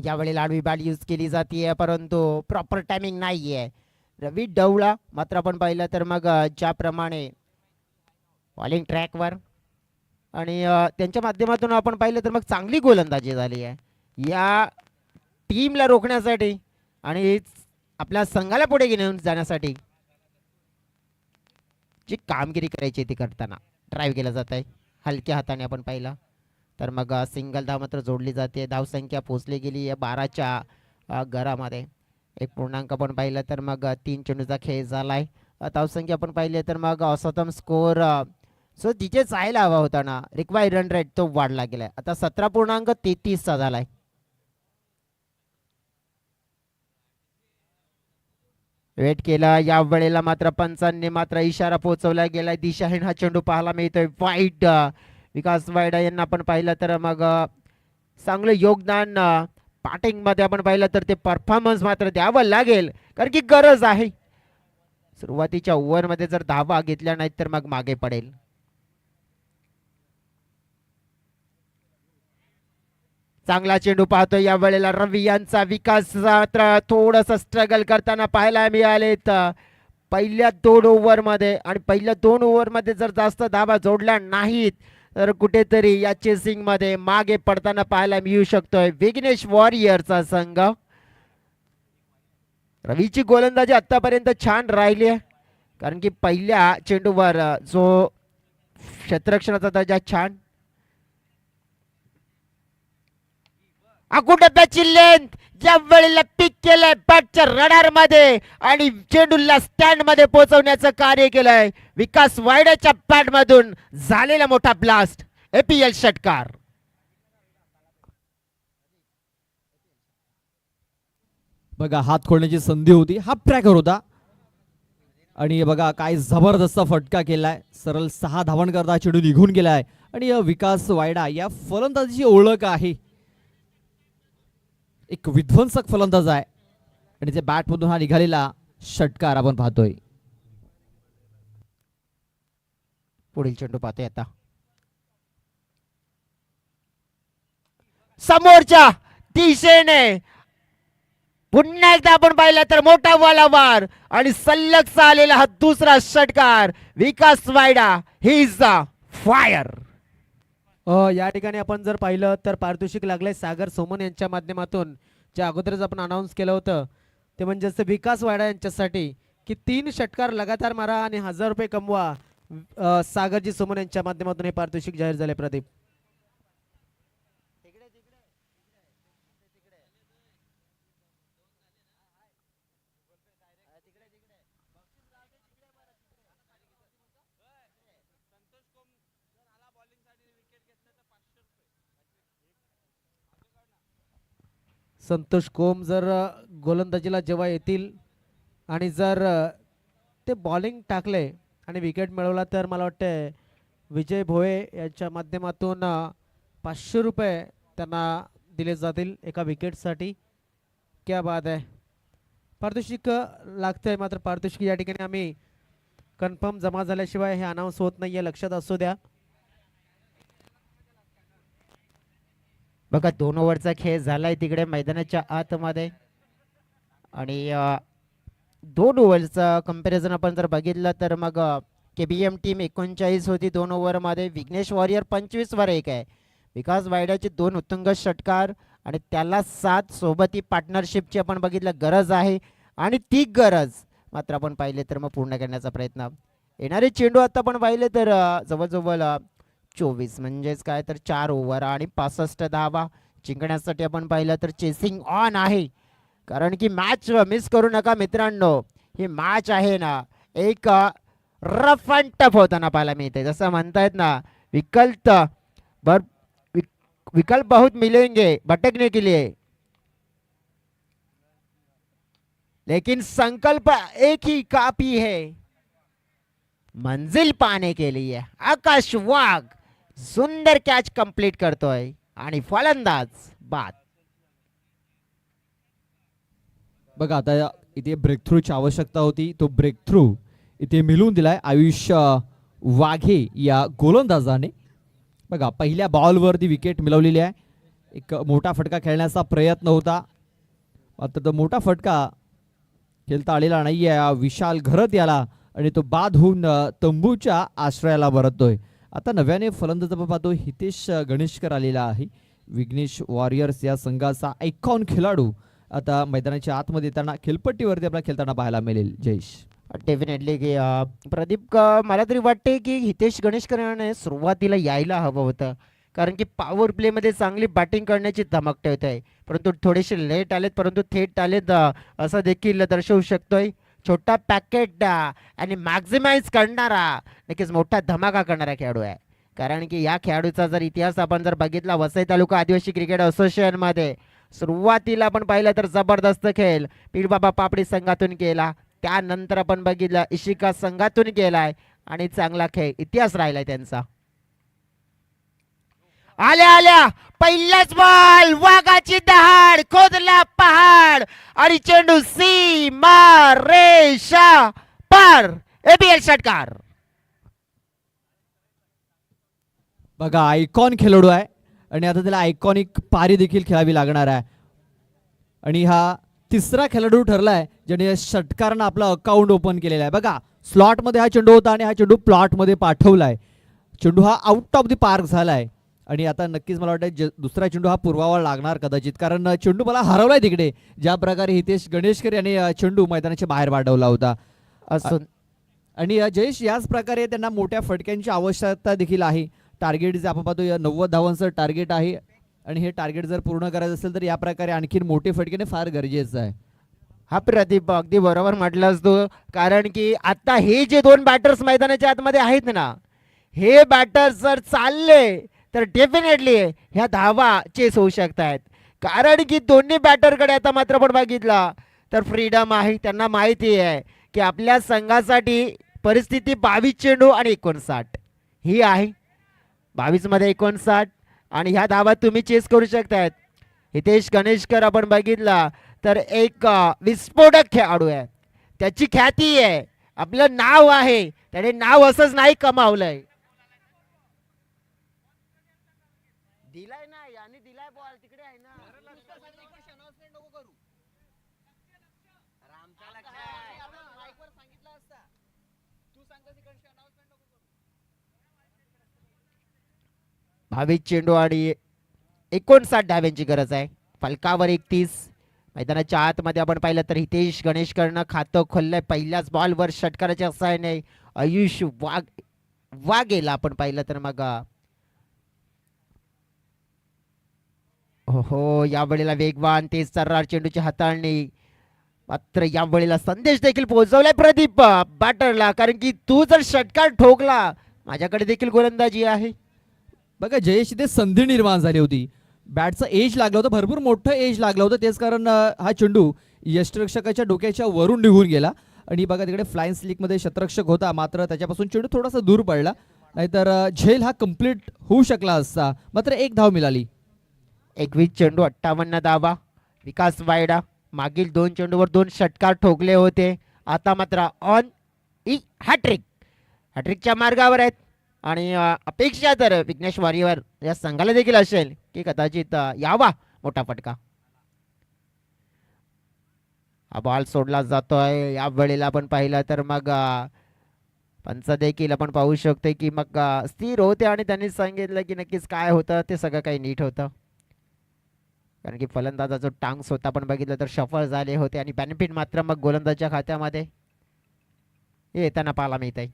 यावेळी आडवी बॅट यूज केली जाते, परंतु प्रॉपर टायमिंग नाहीये. रवी डवळा मात्र आपण पाहिलं तर मग ज्याप्रमाणे बॉलिंग ट्रॅकवर आणि त्यांच्या माध्यमातून आपण पाहिलं तर मग चांगली गोलंदाजी झाली आहे या टीमला रोखण्यासाठी आणि आपल्या संघाला पुढे घेऊन जाण्यासाठी. जी कामगिरी करायची ती करताना ड्राईव्ह केलं जात आहे हलक्या हाताने आपण पाहिलं तर मग सिंगल धाव मात्र जोडली जाते. धावसंख्या पोचली गेली आहे 12च्या घरामध्ये. एक पूर्णांक आपण पाहिलं तर मग 3 चेंडूचा खेळ झाला आहे. धावसंख्या आपण पाहिली तर मग औसतम स्कोर जो तिथे जायला हवा होता ना रिक्वायर्ड रन रेट तो वाढला गेलाय. आता 17.33चा झालाय. वेट केला या वेळेला मात्र पंचांनी मात्र इशारा पोहोचवला गेलाय. दिशाहीन हा चेंडू पाहायला मिळतोय. वाईट विकास वायडा यांना आपण पाहिलं तर मग चांगलं योगदान बॅटिंग मध्ये आपण पाहिलं तर ते परफॉर्मन्स मात्र द्यावं लागेल कारण की गरज आहे. सुरुवातीच्या ओव्हर मध्ये जर धावा घेतल्या नाहीत तर मग मागे पडेल. चांगला चेंडू पाहतोय या वेळेला रवी यांचा. विकास मात्र थोडस स्ट्रगल करताना पाहायला मिळाले. पहिल्या 2 ओव्हर मध्ये आणि पहिल्या 2 ओव्हर मध्ये जर जास्त धावा जोडल्या नाहीत तर कुठेतरी या चेसिंग मध्ये मागे पडताना पाहायला मिळू शकतोय विघ्नेश वॉरियरचा संघ. रवीची गोलंदाजी आतापर्यंत छान राहिली आहे कारण की पहिल्या चेंडूवर जो क्षेत्ररक्षणाचा दर्जा छान. अकुडब्याची लेंथ या वेळेला पिक केलंय बॅटच्या रडार मध्ये आणि चेंडूला स्टँड मध्ये पोहोचवण्याचं कार्य केलंय विकास वायड्याच्या बॅट मधून. झालेला मोठा ब्लास्ट एपीएल षटकार. बघा हात खोलण्याची संधी होती. हा ट्रॅकर होता आणि बघा काय जबरदस्त फटका केलाय. सरळ 6 धावन करता चेंडू निघून गेलाय आणि विकास वायडा या फलंदाजीची ओळख आहे. एक विध्वंसक फलंदाज आहे आणि ते बॅट मधून हा निघालेला षटकार आपण पाहतोय. पुढील चेंडू पाहतोय आता समोरच्या दिशेने. पुन्हा एकदा आपण पाहिलं तर मोठा वालावार आणि सलग आलेला हा दुसरा षटकार. विकास Vaida he is the fire. या ठिकाणी आपण जर पाहिलं तर पारितोषिक लागलंय सागर सोमन यांच्या माध्यमातून. जे अगोदरच आपण अनाऊन्स केलं होतं ते म्हणजे विकास वाडा यांच्यासाठी की 3 षटकार लगातार मारा आणि 1000 रुपये कमवा. सागरजी सोमन यांच्या माध्यमातून हे पारितोषिक जाहीर झाले. प्रदीप संतोष कोम जर गोलंदाजीला जेव्हा येतील आणि जर ते बॉलिंग टाकले आणि विकेट मिळवला तर मला वाटतं विजय भोये यांच्या माध्यमातून 500 रुपये त्यांना दिले जातील एका विकेटसाठी. क्या बात आहे. पारितोषिक लागतंय मात्र पारितोषिक या ठिकाणी आम्ही कन्फर्म जमा झाल्याशिवाय हे अनाऊन्स होत नाहीये, लक्षात असू द्या. बघा 2 ओव्हरचा खेळ झालाय तिकडे मैदानाच्या आतमध्ये आणि 2 ओव्हरचा कंपॅरिझन आपण जर बघितलं तर मग केबीएम टीम 39 होती 2 ओव्हरमध्ये. विघ्नेश वॉरियर 25 वर 1 आहे. विकास वायड्याचे 2 उत्तुंग षटकार आणि त्याला 7 सोबती पार्टनरशिपची आपण बघितलं गरज आहे आणि ती गरज मात्र आपण पाहिले तर मग पूर्ण करण्याचा प्रयत्न. येणारे चेंडू आता आपण पाहिले तर जवळजवळ 24 म्हणजेच काय तर 4 ओव्हर आणि 65 धावा जिंकण्यासाठी आपण पाहिलं तर चेसिंग ऑन आहे कारण की मॅच मिस करू नका मित्रांनो. ही मॅच आहे ना एक रफ अँड टफ होताना पाहायला मिळते. जसं म्हणतायत ना विकल्प बहुत मिलेंगे भटकने के लिए लेकिन संकल्प एक ही काफी है मंजिल पाने के लिए. आकाश वाघ सुंदर कॅच कंप्लीट करतोय आणि फलंदाज बाद. बघा आता इथे ब्रेक थ्रूची आवश्यकता होती. तो ब्रेक थ्रू इथे मिळवून दिलाय आयुष वाघे या गोलंदाजाने. बघा पहिल्या बॉलवरती विकेट मिळवलेली आहे. एक मोठा फटका खेळण्याचा प्रयत्न होता मात्र तो मोठा फटका खेळता आलेला नाही आहे विशाल घरत याला आणि तो बाद होऊन तंबूच्या आश्रयाला परततोय. आता नव्याने फलंदाज आपण पाहतो हितेश गणेशकर आलेला आहे. विघ्नेश वॉरियर्स या संघाचा आयकॉन खेळाडू आता मैदानाच्या आतमध्ये येताना खेळपट्टीवरती आपल्याला खेळताना पाहायला मिळेल. जयेश डेफिनेटली की प्रदीप मला तरी वाटते की हितेश गणेशकरांने सुरुवातीला यायला हवं होतं, कारण की पॉवर प्लेमध्ये चांगली बॅटिंग करण्याची धमक ठेवत आहे, परंतु थोडेसे लेट आलेत, परंतु थेट आलेत असं देखील दर्शवू शकतोय. छोटा पॅकेट आणि मॅक्झिमाइज करणारा, नक्कीच मोठा धमाका करणारा खेळाडू आहे. कारण की या खेळाडूचा जर इतिहास आपण जर बघितला वसई तालुका आदिवासी क्रिकेट असोसिएशनमध्ये, सुरुवातीला आपण पाहिलं तर जबरदस्त खेळ पीरबाबा पापडी संघातून केला, त्यानंतर आपण बघितलं इशिका संघातून केलाय आणि चांगला खेळ इतिहास राहिलाय त्यांचा. आल्या आल्या पहिलाच बॉल, वाघाची दहाड, खोदला पहाड आणि चेंडू सीमा रेषा पार. एबीएल षटकार. बघा आयकॉन खेळाडू आहे आणि आता त्याला आयकॉनिक पारी देखील खेळावी लागणार आहे. आणि हा तिसरा खेळाडू ठरलाय ज्याने या षटकारानं आपला अकाउंट ओपन केलेला आहे. बघा स्लॉटमध्ये हा चेंडू होता आणि हा चेंडू प्लॉटमध्ये पाठवलाय. चेंडू हा आउट ऑफ द पार्क झालाय आणि आता नक्कीच मला वाटतं दुसरा चेंडू हा पूर्वावर लागणार कदाचित, कारण चेंडू मला हरवलाय तिकडे, ज्या प्रकारे हितेश गणेशकर यांनी चेंडू मैदानाच्या बाहेर पाठवला होता. असून आणि जयेश याच प्रकारे त्यांना मोठ्या फटक्यांची आवश्यकता देखील आहे. टार्गेट जे आपण पाहतो 90 धावांचं टार्गेट आहे आणि हे टार्गेट जर पूर्ण करायचं असेल तर या प्रकारे आणखीन मोठे फटकेने फार गरजेचं आहे. हा प्रदीप अगदी बरोबर म्हटलास तू, कारण की आता हे जे दोन बॅटर्स मैदानाच्या आतमध्ये आहेत ना, हे बॅटर्स जर चालले तर डेफिनेटली ह्या धावा चेस होऊ शकतात. कारण की दोन्ही बॅटरकडे आता मात्र आपण बघितला तर फ्रीडम आहे. त्यांना माहिती आहे की आपल्या संघासाठी परिस्थिती 22 चेंडू आणि 59 ही आहे. 22 मध्ये 59 आणि ह्या धावा तुम्ही चेस करू शकतात. हितेश गणेशकर आपण बघितला तर एक विस्फोटक खेळाडू आहे, त्याची ख्याती आहे, आपलं नाव आहे, त्याने नाव असंच नाही कमावलंय. दिलाय ना याने, दिलाय बॉल तिकडे आहे ना. भाविक चेंडू आणि 59 धाव्यांची गरज आहे. फलकावर 31. मैदानाच्या आतमध्ये आपण पाहिलं तर हितेश गणेशकरनं खातं खोललंय पहिल्याच बॉलवर षटकाराच्या सहाय्याने. आयुष वाघेला आपण पाहिलं तर मग हो यावेळेला वेगवान तेज सर्रार चेंडूची हाताळणी, मात्र यावेळेला संदेश देखील पोहोचवलाय प्रदीप बॅटरला, कारण की तू जर षटकार ठोकला माझ्याकडे देखील गोलंदाजी आहे. बघा जयेश इथे संधी निर्माण झाली होती, बॅटचं एज लागलं होतं, भरपूर मोठं एज लागलं होतं, तेच कारण हा चेंडू यष्टिरक्षकाच्या डोक्याच्या वरून निघून गेला. आणि बघा तिकडे फ्लाइंग स्लिकमध्ये शतरक्षक होता, मात्र त्याच्यापासून चेंडू थोडासा दूर पडला, नाहीतर झेल हा कंप्लीट होऊ शकला असता. मात्र एक धाव मिळाली. 21 चेंडू 58 धावा. विकास वायडा मागील 2 चेंडूवर 2 षटकार ठोकले होते, आता मात्र ऑन हॅट्रिकच्या मार्गावर आहेत. आणि अपेक्षा तर विघ्नेश वारीवर या संघाला देखील असेल की कदाचित यावा मोठा फटका. हा बॉल सोडला जातोय. या वेळेला आपण पाहिलं तर मग पंच देखील आपण पाहू शकतो की मग स्थिर होते आणि त्यांनी सांगितलं की नक्कीच काय होतं ते सगळं काही नीट होतं, कारण की फलंदाजा जो टांग्स होता आपण बघितलं तर सफळ झाले होते आणि बेनिफिट मात्र मग गोलंदाजच्या खात्यामध्ये येताना पाहायला मिळत आहे.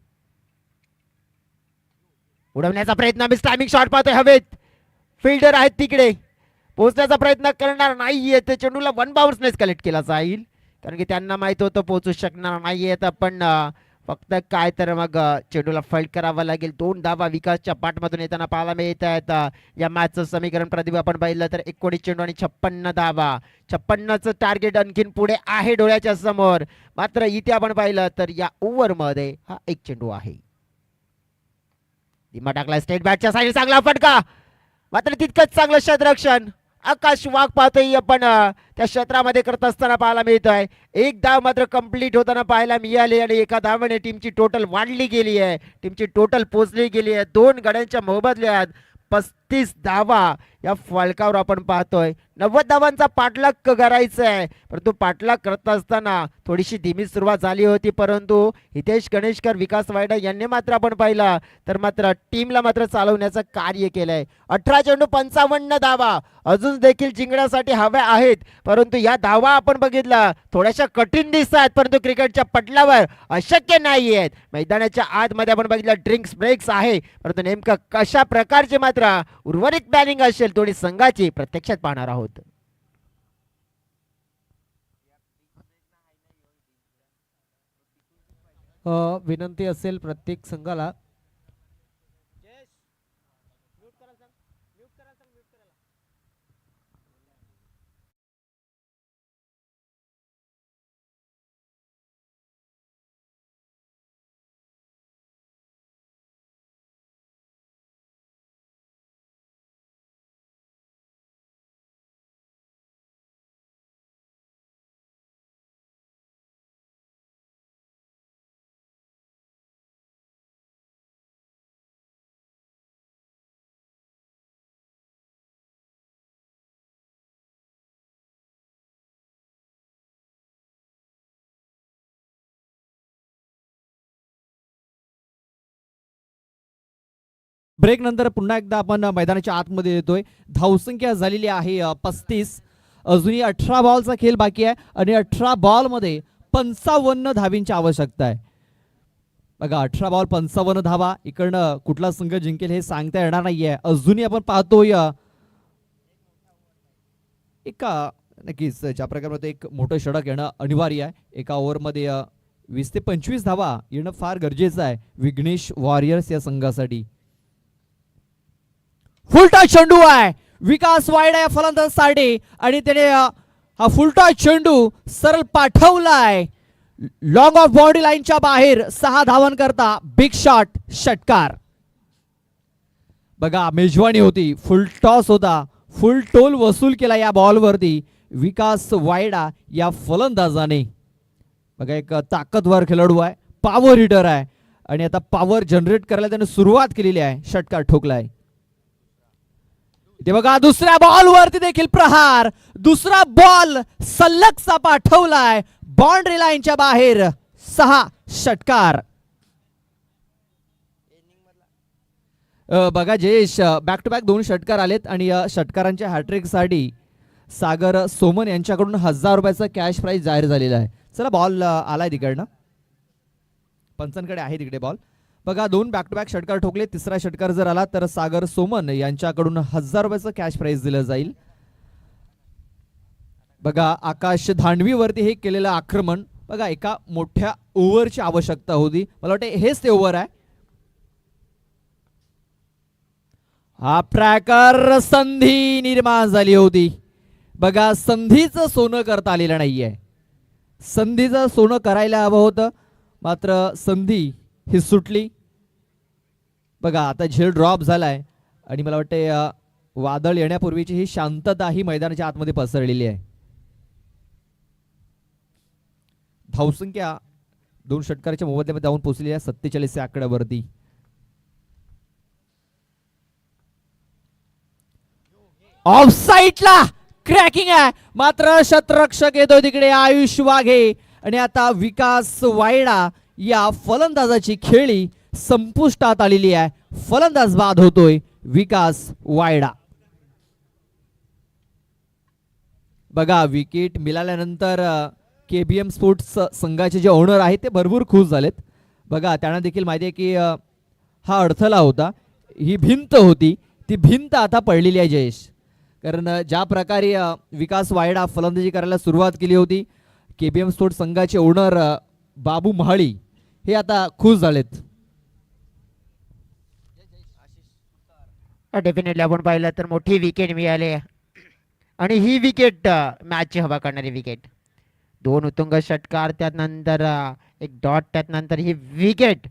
उडवण्याचा प्रयत्न, मिस टायमिंग शॉट पाहतोय हवेत, फिल्डर आहेत तिकडे, पोहोचण्याचा प्रयत्न करणार नाहीये, ते चेंडूला वन बाउन्सनेच कलेक्ट केला जाईल, कारण की त्यांना माहित होतं पोहोचू शकणार नाहीये, पण फक्त काय तर मग चेंडूला फल्ट करावा लागेल. 2 धावा विकासच्या पाठमधून येताना पाहायला मिळत आहेत. या मॅचचं समीकरण प्रदीप आपण पाहिलं तर 19 चेंडू आणि 56 धावा. 56चं टार्गेट आणखीन पुढे आहे डोळ्याच्या समोर, मात्र इथे आपण पाहिलं तर या ओव्हरमध्ये हा 1 चेंडू आहे. धीमा टाकला स्टेट बॅटच्या साईड, चांगला फटका, मात्र तितकंच चांगलं क्षेत्ररक्षण आकाश वाघ पाहतोय आपण त्या क्षेत्रामध्ये करत असताना पाहायला मिळतोय. 1 धाव मात्र कंप्लीट होताना पाहायला मिळाली आणि एका धावाने टीमची टोटल वाढली गेली आहे, टीमची टोटल पोचली गेली आहे. 2 गड्यांच्या मोबदल्यात 36 धावा या फलकावर आपण पाहतोय. 90 धावांचा पाठलाग करायचा आहे, परंतु पाठलाग करत असताना थोडीशी धीमी सुरुवात झाली होती, परंतु हितेश गणेशकर, विकास वायडा यांनी मात्र आपण पाहिला तर मात्र टीमला मात्र चालवण्याचं कार्य केलंय. 18 चेंडू 55 धावा अजून देखील जिंकण्यासाठी हव्या आहेत, परंतु या धावा आपण बघितला थोड्याशा कठीण दिसतात, परंतु क्रिकेटच्या पटलावर अशक्य नाही आहेत. मैदानाच्या आतमध्ये आपण बघितलं ड्रिंक्स ब्रेक्स आहे, परंतु नेमकं कशा प्रकारचे मात्र उर्वरित बॅटिंग असेल दोन्ही संघाची प्रत्यक्षात पाहणार आहोत. विनंती असेल प्रत्येक संघाला ब्रेक नंतर पुन्हा एकदा आपण मैदानाच्या आतमध्ये येतोय. धावसंख्या झालेली आहे 35. अजूनही 18 बॉलचा खेळ बाकी आहे आणि 18 बॉल मध्ये 55 धावींची आवश्यकता आहे. बघा 18 बॉल 55 धावा, इकडनं कुठला संघ जिंकेल हे सांगता येणार नाहीये. अजूनही आपण पाहतोय एका नक्कीच ज्या प्रकारे एक मोठं षटक येणं अनिवार्य आहे. एका ओव्हरमध्ये 20 ते 25 धावा येणं फार गरजेचं आहे विघ्नेश वॉरियर्स या संघासाठी. फुलटॉस चेंडू आहे विकास वायडा या फलंदाजासाठी आणि त्याने हा फुलटॉस चेंडू सरळ पाठवलाय लॉंग ऑफ बाउंड्री लाईनच्या बाहेर. 6 धावांकरता बिग शॉट षटकार. बघा मेजवानी होती, फुल टॉस होता, फुल टोल वसूल केला या बॉलवरती विकास वायडा या फलंदाजाने. बघा एक ताकदवर खेळाडू आहे, पॉवर हिटर आहे आणि आता पॉवर जनरेट करायला त्याने सुरुवात केलेली आहे. षटकार ठोकलाय. ते बघा दुसऱ्या बॉल वरती देखील प्रहार. दुसरा बॉल सलगचा पाठवलाय बाउंड्री लाईनच्या बाहेर. 6 षटकार. बघा जयेश बॅक टू बॅक 2 षटकार आलेत आणि या षटकारांच्या हॅट्रिक साठी सागर सोमन यांच्याकडून 1000 रुपयाचा कॅश प्राइज जाहीर झालेला आहे. चला बॉल आलाय तिकडनं, पंचांकडे आहे तिकडे बॉल. बघा 2 बॅक टू बॅक षटकार ठोकले. तिसरा षटकार जर आला तर सागर सोमन यांच्याकडून 1000 रुपयाचं कॅश प्राइज दिलं जाईल. बघा आकाश धांडवीवरती हे केलेलं आक्रमण. बघा एका मोठ्या ओव्हरची आवश्यकता होती, मला वाटतं हेच ते ओव्हर आहे. हा ट्रॅकर संधी निर्माण झाली होती. बघा संधीचं सोनं करता आलेलं नाहीये. संधीचं सोनं करायला हवं होतं, मात्र संधी ही सुटली. बघा आता झेल ड्रॉप झालाय आणि मला वाटतं वादळ येण्यापूर्वीची ही शांतता ही मैदानाच्या आतमध्ये पसरलेली आहे. धावसंख्या 2 षटकाराच्या मोबदल्यामध्ये जाऊन पोहोचलेली आहे 47 या आकड्यावरती. ऑफ साईडला क्रॅकिंग आहे, मात्र शतरक्षक येतो तिकडे आयुष वाघे आणि आता विकास वायडा या फलंदाजाची खेळी संपुष्टात आलेली आहे. फलंदाज बाद होतोय विकास वायडा. बघा विकेट मिळाल्यानंतर केबीएम स्पोर्ट्स संघाचे जे ओनर आहेत ते भरपूर खुश झालेत. बघा त्यांना देखील माहिती आहे की हा अडथळा होता, ही भिंत होती, ती भिंत आता पडलेली आहे जयेश. कारण ज्या प्रकारे विकास वायडा फलंदाजी करायला सुरुवात केली होती, केबीएम स्पोर्ट्स संघाचे ओनर बाबू महाळी हे आता खुश झालेत. डेफिनेटली आपण पाहिलं तर मोठी विकेट मिळाली आणि ही विकेट मॅचची हवा करणारी विकेट. 2 उत्तुंग षटकार, त्यानंतर एक डॉट, त्यानंतर ही विकेट.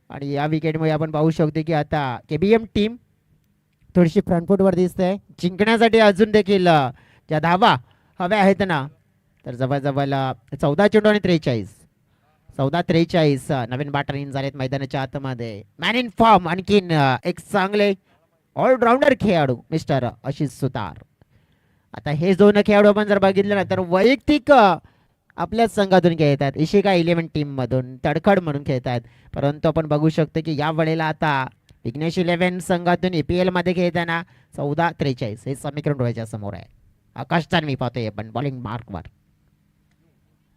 आणि या विकेटमुळे आपण पाहू शकतो की आता केबीएम टीम थोडीशी फ्रंटफूटवर दिसते. जिंकण्यासाठी अजून देखील ज्या धावा हव्या आहेत ना, तर जवळजवळ 14 चेंडू आणि 43 नवीन बॅटर इन झालेत मैदानाच्या आतमध्ये. मॅन इन फॉर्म आणखीन एक चांगले ऑलराऊंडर खेळाडू मिस्टर आशिष सुतार. आता हे दोन खेळाडू आपण जर बघितलं ना तर वैयक्तिक आपल्याच संघातून खेळतात, इशिका 11 टीम मधून तडखड म्हणून खेळतात. परंतु आपण बघू शकतो की या वेळेला आता विघ्नेश 11 संघातून EPL मध्ये खेळताना 14-43 हे समीकरण डोळ्याच्या समोर आहे. आकाश मी पाहतोय आपण बॉलिंग मार्कवर.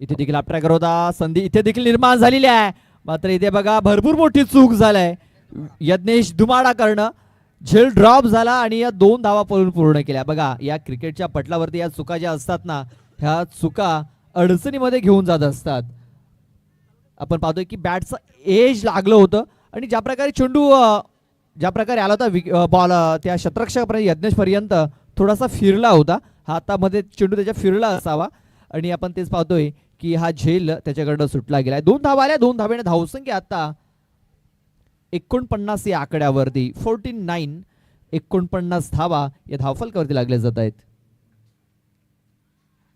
इथे देखील आपल्या होता संधी इथे देखील निर्माण झालेली आहे, मात्र इथे बघा भरपूर मोठी चूक झालाय. यज्ञेश दुमाडा करणं, झेल ड्रॉप झाला आणि या 2 धावा पळून पूर्ण केल्या. बघा या क्रिकेटच्या पटलावरती या चुका ज्या असतात ना, ह्या चुका अडचणीमध्ये घेऊन जात असतात. आपण पाहतोय की बॅटचं एज लागलं होतं आणि ज्या प्रकारे चेंडू ज्या प्रकारे आला होता बॉल त्या शतरक्षकापर्यंत यज्ञेश पर्यंत थोडासा फिरला होता. हातामध्ये चेंडू त्याच्या फिरला असावा आणि आपण तेच पाहतोय की हा झेल त्याच्याकडनं सुटला गेलाय. 2 धावा आल्या, 2 धावेने धावसंख्या आता 49 या आकड्यावरती 49 49 धावा या धावफलकावरती लागल्या जात आहेत.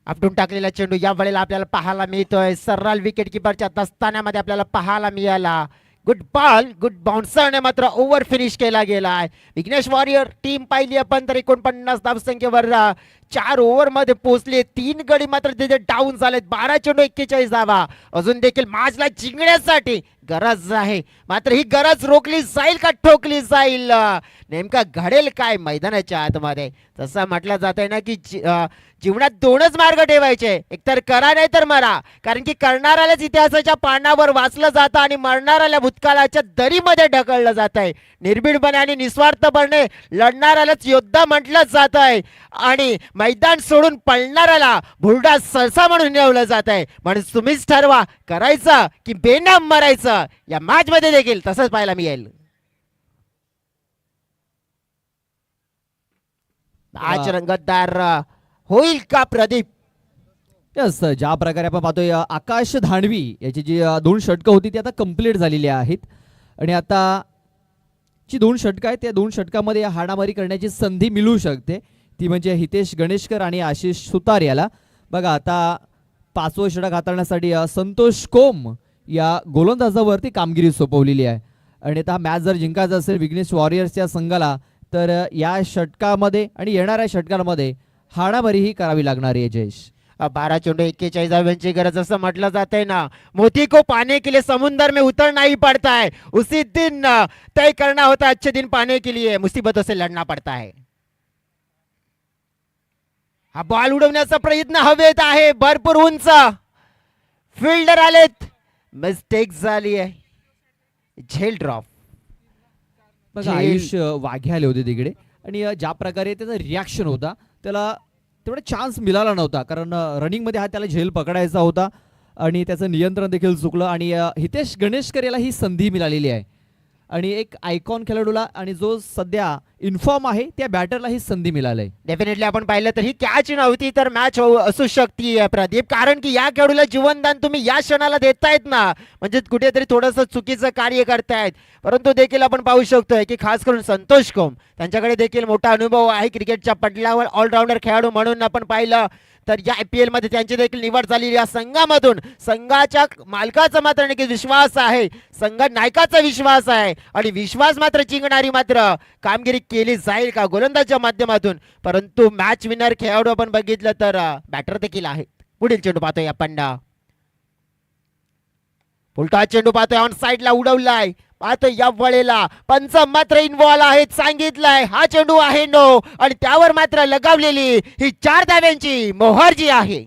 आपटून टाकलेला चेंडू या वेळेला आपल्याला पाहायला मिळतोय. सरळ विकेट किपरच्या दस्तान्यामध्ये आपल्याला पाहायला मिळाला. गुड बॉल, गुड बाउन्सरने मात्र ओव्हर फिनिश केला गेलाय. विघ्नेश वॉरियर टीम पाहिली आपण तर 49 धावसंख्येवर 4 ओव्हर मध्ये पोहोचले. 3 गडी मात्र तिथे डाऊन झालेत. 12 चेंडू 41 धावा. अजून देखील मॅचला जिंकण्यासाठी गरज आहे, मात्र ही गरज रोखली जाईल का ठोकली जाईल, नेमका घडेल काय मैदानाच्या आतमध्ये. तसं म्हटलं जात आहे ना की जीवनात 2च मार्ग ठेवायचे, एकतर करा नाही तर मरा. कारण की करणाऱ्यालाच इतिहासाच्या पानावर वाचलं जातं आणि मरणाऱ्याला भूतकाळाच्या दरीमध्ये ढकललं जात आहे. निर्भीडपणे आणि निस्वार्थपणे लढणाऱ्यालाच योद्धा म्हटलं जात आहे आणि मैदान सोडून पळणाऱ्याला भुरडा सरसा म्हणून निवडलं जात आहे. म्हणून तुम्हीच ठरवा करायचं की बेनाम मरायचं. या मॅच मध्ये देखील तसंच पाहायला मिळेल. आज रंगतदार होईल का प्रदीप. यस, ज्या प्रकारे आपण पाहतोय आकाश धाणवी याची जी 2 षटकं होती ती आता कंप्लीट झालेली आहेत आणि आता जी 2 षटकं आहेत त्या 2 षटकामध्ये हाणामारी करण्याची संधी मिळू शकते, ती म्हणजे हितेश गणेशकर आणि आशिष सुतार याला. बघा आता 5वं षटक हाताळण्यासाठी संतोष कोम या गोलंदाजावरती कामगिरी सोपवलेली आहे आणि आता मॅच जर जिंकायचं असेल विघ्नेश वॉरियर्सच्या संघाला तर या षटकामध्ये आणि येणाऱ्या षटकांमध्ये हाणामारी ही करावी लागणार आहे. जयेश 12 चेंडू 41 धाव्यांची गरज असं म्हटलं जात आहे ना. मोती को पाने के लिए समुंदर में उतरना ही पड़ता है, उसी दिन तय करना होता अच्छे दिन पाने के लिए मुसीबतों से लढना पड़ता है. हा बॉल उडवण्याचा प्रयत्न हवेत आहे, भरपूर उंच फिल्डर आलेत, मिस्टेक झाली आहे, झेल ड्रॉप. बघा आयुष वाघे आले होते तिकडे आणि ज्या प्रकारे त्याचा रिॲक्शन होता त्याला तेवढा चान्स मिळाला नव्हता, कारण रनिंगमध्ये हा त्याला झेल पकडायचा होता आणि त्याचं नियंत्रण देखील चुकलं आणि हितेश गणेशकर याला ही संधी मिळालेली आहे आणि एक आयकॉन खेळाडूला आणि जो सध्या इन्फॉर्म आहे त्या बॅटरला ही संधी मिळाली. डेफिनेटली आपण पाहिलं तर ही कॅच नव्हती तर मॅच असू शकते प्रदीप, कारण की या खेळाडूला जीवनदान तुम्ही या क्षणाला देतायत ना, म्हणजे कुठेतरी थोडंसं चुकीचं कार्य करतायत. परंतु देखील आपण पाहू शकतोय की खास करून संतोष कोम त्यांच्याकडे देखील मोठा अनुभव आहे क्रिकेटच्या पटलावर. ऑलराऊंडर खेळाडू म्हणून आपण पाहिलं तर या IPL मध्ये त्यांची देखील निवड झालेली या संघामधून. संघाच्या मालकाचा मात्र नक्की विश्वास आहे, संघ नायकाचा विश्वास आहे आणि विश्वास मात्र जिंकणारी मात्र कामगिरी केली जाईल का गोलंदाजच्या माध्यमातून. परंतु मॅच विनर खेळाडू आपण बघितलं तर बॅटर देखील आहेत. पुढील चेंडू पाहतोय आपण, उलटा चेंडू पाहतोय, ऑन साइडला उडवलाय. पाहतोय या वेळेला पंच मात्र इन्व्हॉल्व आहेत, सांगितलंय हा चेंडू आहे नो आणि त्यावर मात्र लगावलेली ही 4 धाव्यांची मोहर जी आहे.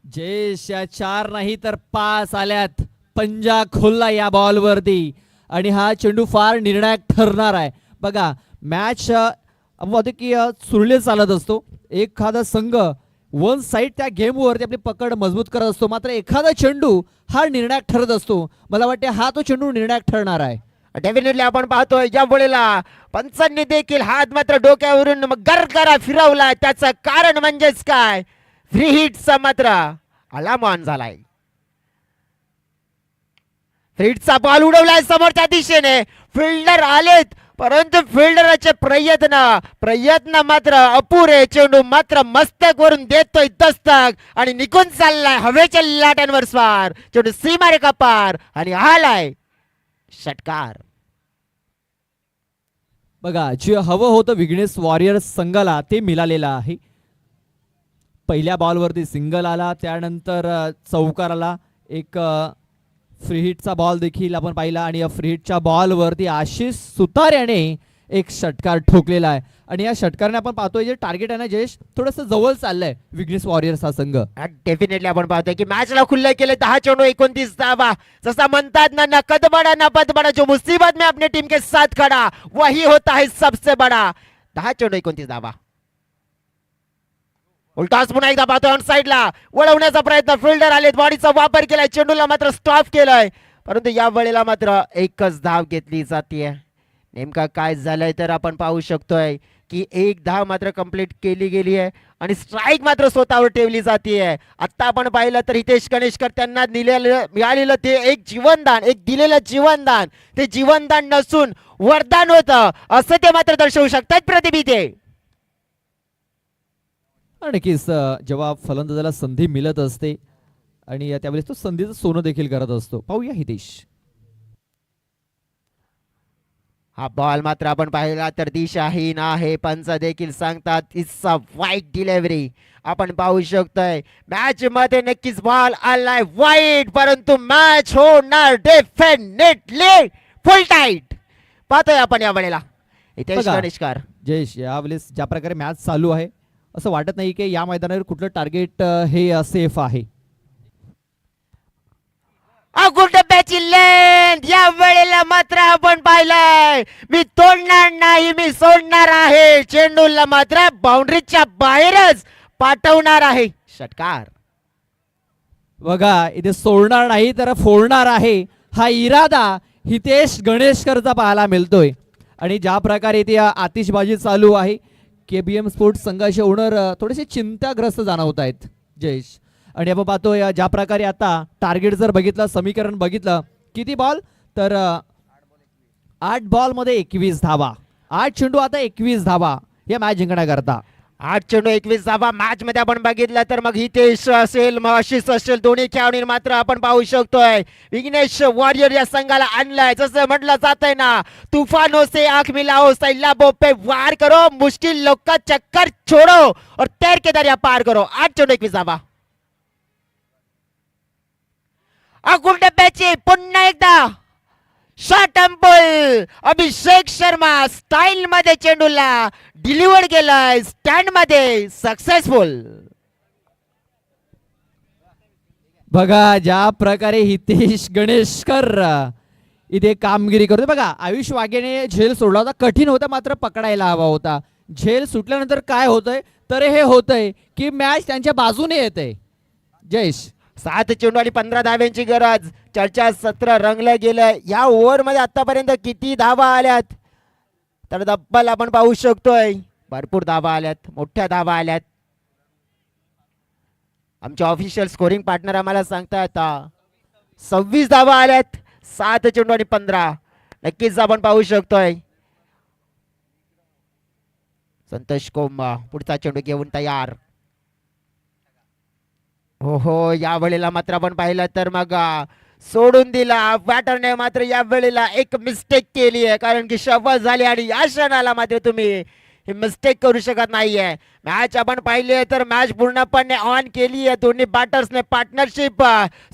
जयेश 4 नाही तर 5 आल्यात, पंजा खोलला या बॉलवरती आणि हा चेंडू फार निर्णायक ठरणार आहे. बघा मॅच आपण की सुरळीत चालत असतो, एखादा संघ वन साइड त्या गेमवरती आपली पकड मजबूत करत असतो, मात्र एखादा चेंडू हा निर्णायक ठरत असतो. मला वाटते हा तो चेंडू निर्णायक ठरणार आहे. डेफिनेटली आपण पाहतोय या वेळेला पंचांनी देखील हात मात्र डोक्यावरून गरगरा फिरवला. त्याचं कारण म्हणजेच काय, फ्री हिटचा मात्र अलार्म ऑन झालाय. फ्री हिटचा बॉल उडवलाय समोरच्या दिशेने, फिल्डर आलेत परंतु फिल्डरचे प्रयत्न मात्र अपुरे. चेंडू मात्र मस्तक वरून देतोय दस्तक आणि निघून चाललाय हवेच्या लाटांवर स्वार. चेंडू सीमारेखा पार आणि आलाय षटकार. बघा जे हवं होतं विघ्नेश वॉरियर्स संघाला ते मिळालेलं आहे. पहिल्या बॉलवरती सिंगल आला, त्यानंतर चौकार आला, एक फ्री हिटचा बॉल देखील आपण पाहिला आणि या फ्री हिटच्या बॉलवरती आशिष सुतार याने एक षटकार ठोकलेला आहे. आणि या षटकाराने आपण पाहतोय जे टार्गेट आहे ना जयेश थोडंसं जवळ चाललंय विघ्नेश वॉरियर्स हा संघ. डेफिनेटली आपण पाहतोय की मॅचला खुल्लं केले 10-29 धावा. जसा म्हणतात ना नकद बडा नपद बडा, जो मुसीबत में अपने टीम के साथ खड़ा वही होता है सबसे बडा. 10-29 धावा. उलटाच पुन्हा एकदा पाहतोय ऑन साइडला वळवण्याचा प्रयत्न, फिल्डर आलेत, बॉडीचा वापर केलाय, चेंडूला मात्र स्टॉप केलाय, परंतु या वेळेला मात्र एकच धाव घेतली जाते. नेमका काय झालंय तर आपण पाहू शकतोय की एक धाव मात्र कंप्लीट केली गेली आहे आणि स्ट्राईक मात्र स्वतःवर ठेवली जाते. आता आपण पाहिलं तर हितेश गणेशकर त्यांना मिळालेलं ते एक जीवनदान, एक दिलेलं जीवनदान, ते जीवनदान नसून वरदान होतं असं ते मात्र दर्शवू शकतात प्रतिभी ते. नक्कीच जेव्हा फलंदाजाला संधी मिळत असते आणि त्यावेळेस तो संधीचं सोनं देखील करत असतो. पाहूया हितेश. हा बॉल मात्र आपण पाहिला तर दिशाहीन आहे, पंच देखील सांगतात इट्स अ वाईट डिलिव्हरी. आपण पाहू शकतोय मॅच मध्ये नक्कीच बॉल आलाय वाईट, परंतु मॅच होणार डेफिनेटली फुल टाईट. पाहतोय आपण या वेळेला हितेश बघा. गणेशकर. जयेश यावेळेस ज्या प्रकारे मॅच चालू आहे असं वाटत नाही की या मैदानावर कुठलं टार्गेट हे सेफ आहे. अगुल डब्याची लेंथ या वेळेला मात्र आपण पाहिलंय मी तोडणार नाही, मी सोडणार आहे, चेंडूला मात्र बाउंड्रीच्या बाहेरच पाठवणार आहे. षटकार. बघा इथे सोडणार नाही तर फोडणार आहे हा इरादा हितेश गणेशकरचा पाहायला मिळतोय. आणि ज्या प्रकारे इथे आतिषबाजी चालू आहे KBM स्पोर्ट्स संघाचे ओनर थोडेसे चिंताग्रस्त जाणवत आहेत जयेश. आणि आपण पाहतोय ज्या प्रकारे आता टार्गेट जर बघितलं, समीकरण बघितलं, किती बॉल तर 8 बॉलमध्ये 21 धावा, 8 चेंडू आता 21 धावा या मॅच जिंकण्याकरता. 8-21 धावा मॅच मध्ये आपण बघितलं तर मग हितेश असेल मग आशिष असेल दोन्ही खेळाडू मात्र आपण पाहू शकतोय विघ्नेश वॉरियर या संघाला आणलाय. जसं म्हटलं जात आहे ना तूफानों से आंख मिलाओ, सैलाबों पे वार करो, मुश्किल लोग का चक्कर छोड़ो और तैर के दरिया पार करो. 8-21 धावा. अगुल डब्याची पुन्हा एकदा shot ample Abhishek Sharma style मध्ये चेंडूला डिलिव्हर केलाय स्टँड मध्ये सक्सेसफुल. बघा ज्या प्रकारे हितेश गणेशकर इथे कामगिरी करतोय. बघा आयुष वाघेने झेल सोडला होता, कठीण होता मात्र पकडायला हवा होता. झेल सुटल्यानंतर काय होतंय तर हे होतंय की मॅच त्यांच्या बाजूने येते. जयेश 7 चेंडू आणि 15 धाव्यांची गरज. चर्चा सत्र रंगलं गेलं. या ओव्हर मध्ये आतापर्यंत किती धावा आल्यात तर तब्बल आपण पाहू शकतोय भरपूर धावा आल्यात, मोठ्या धावा आल्यात. आमचे ऑफिशियल स्कोरिंग पार्टनर आम्हाला सांगतात 26 धावा आल्यात. 7 चेंडू आणि 15. नक्कीच आपण पाहू शकतोय संतोष कोंबा पुढचा चेंडू घेऊन तयार. हो या वेळेला मात्र आपण पाहिलं तर मग सोडून दिला बॅटरने. मात्र या वेळेला एक मिस्टेक केली आहे कारण की सफल झाली आणि या क्षणाला मात्र तुम्ही ही मिस्टेक करू शकत नाहीये. मॅच आपण पाहिली आहे तर मॅच पूर्णपणे ऑन केली आहे. दोन्ही बॅटर्सने पार्टनरशिप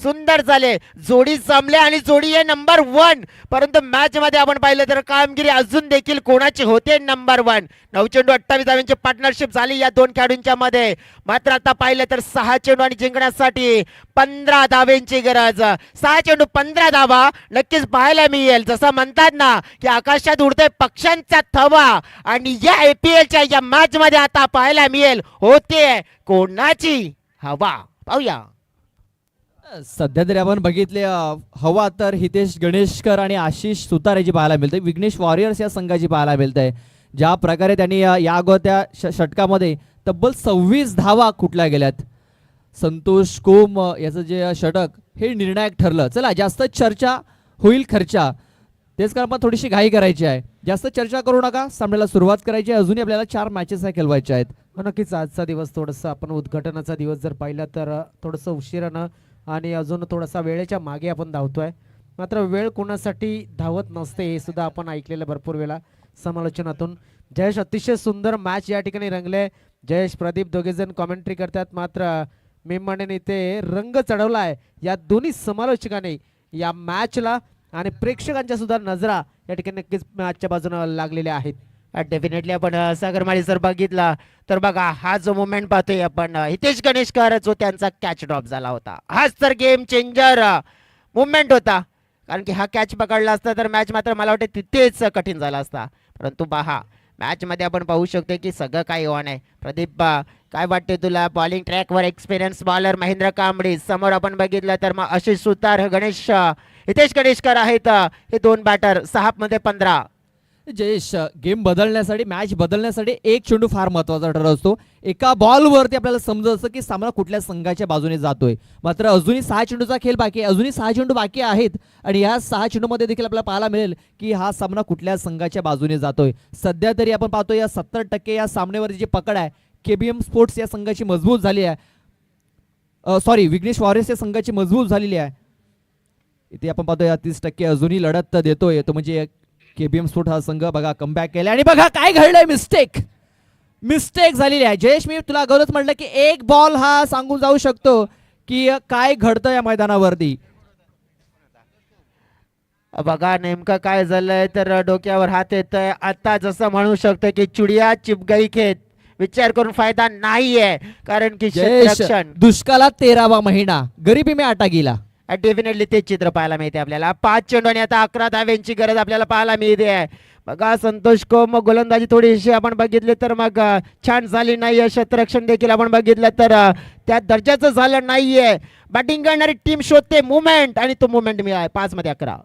सुंदर झाले, जोडी जमले आणि जोडी आहे नंबर 1. परंतु मॅच मध्ये आपण पाहिलं तर कामगिरी अजून देखील कोणाची होते नंबर 1. 9 चेंडू 28 धावांची पार्टनरशिप झाली या दोन खेळाडूंच्या मध्ये. मात्र आता पाहिलं तर 6 चेंडू आणि जिंकण्यासाठी 15 धावांची गरज. 6 चेंडू 15 धावा नक्कीच पाहायला मिळेल. जसं म्हणतात ना की आकाशात उडतोय पक्ष्यांचा थवा आणि या IPL च्या या मॅच मध्ये आता पाहायला मिळेल होते कोणाची हवा. पाहूया. सध्या तरी आपण बघितले हवा तर हितेश गणेशकर आणि आशिष सुतार याची पाहायला मिळते. विघ्नेश वॉरियर्स या संघाची पाहायला मिळते. ज्या प्रकारे त्यांनी या अगोदर षटकामध्ये तब्बल 26 धावा कुठल्या गेल्यात. संतोष कोम याचं जे षटक हे निर्णायक ठरलं. चला जास्त चर्चा होईल खर्चा, तेच कारण आपण थोडीशी घाई करायची आहे. जास्त चर्चा करू नका, सामन्याला सुरुवात करायची आहे. अजूनही आपल्याला 4 मॅचेस खेळवायच्या आहेत. नक्कीच आजचा दिवस थोडंसं आपण उद्घाटनाचा दिवस जर पाहिला तर थोडंसं उशिरानं आणि अजून थोडासा वेळेच्या मागे आपण धावतोय. मात्र वेळ कोणासाठी धावत नसते हे सुद्धा आपण ऐकलेलं भरपूर वेळा. समालोचनातून. जयेश, अतिशय सुंदर मॅच या ठिकाणी रंगले. जयेश, प्रदीप दोघेजण कॉमेंट्री करतात, मात्र मी म्हणेन इथे रंग चढवला आहे या दोन्ही समालोचकांनी या मॅचला, आणि प्रेक्षकांच्या सुद्धा नजरा या ठिकाणी नक्कीच मॅचच्या बाजूने लागलेल्या आहेत. डेफिनेटली आपण सागर माळी सर बघितला तर बघा हा जो मुवमेंट पाहतोय आपण हितेश गणेशकर जो त्यांचा कॅच ड्रॉप झाला होता, हाच तर गेम चेंजर मुवमेंट होता. कारण की हा कॅच पकडला असता तर मॅच मात्र मला वाटतं तिथेच कठीण झाला असता. परंतु पहा मॅच मध्ये आपण पाहू शकतो की सगळं काही ऑन आहे. प्रदीप, काय वाटते तुला? बॉलिंग ट्रॅकवर एक्सपिरियन्स बॉलर महेंद्र कांबळे, समोर आपण बघितलं तर मग आशिष सुतार, हितेश गणेशकर आहेत. हे दोन बॅटर 6 मध्ये 15. जयेश, गेम बदलण्यासाठी, मॅच बदलण्यासाठी एक चेंडू फार महत्वाचा ठरत असतो. एका बॉलवरती आपल्याला समजत असतं की सामना कुठल्या संघाच्या बाजूने जातोय. मात्र अजूनही 6 चेंडूचा खेळ बाकी आहे, अजूनही 6 चेंडू बाकी आहेत आणि या 6 चेंडूमध्ये देखील आपल्याला पाहायला मिळेल की हा सामना कुठल्या संघाच्या बाजूने जातोय. सध्या तरी आपण पाहतोय या 70% या सामन्यावरची जी पकड आहे केबीएम स्पोर्ट्स या संघाची मजबूत झाली आहे. सॉरी, विघ्नेश वॉरियर्स या संघाची मजबूत झालेली आहे. इथे आपण पाहतोय या 30% अजूनही लढत देतोय तो म्हणजे केबीएम स्पोर्ट हा संघ. बघा कमबॅक केला आणि बघा काय घडलंय, मिस्टेक झालेली आहे. जयेश, मी तुला अगोदरच म्हटलं की एक बॉल हा सांगून जाऊ शकतो की काय घडतं या मैदानावरती. बघा नेमकं काय झालंय तर डोक्यावर हात येतोय. आता जसं म्हणू शकतो की चुडिया चिप गई खेत, विचार करून फायदा नाहीये. कारण की जयेश, क्षेत्ररक्षण दुष्काळात 13वा महिना, गरिबी में आटा गेला. डेफिनेटली ते चित्र पाहायला मिळते आपल्याला. 5 चेंडू आणि आता 11 धाव्यांची गरज आपल्याला पाहायला मिळते आहे. बघा संतोष कोम गोलंदाजी थोडीशी आपण बघितली तर मग छान झाली नाही. क्षेत्ररक्षण देखील आपण बघितलं तर त्या दर्जाचं झालं नाहीये. बॅटिंग करणारी टीम शोधते मुवमेंट आणि तो मुवमेंट मिळाला 5 मध्ये 11.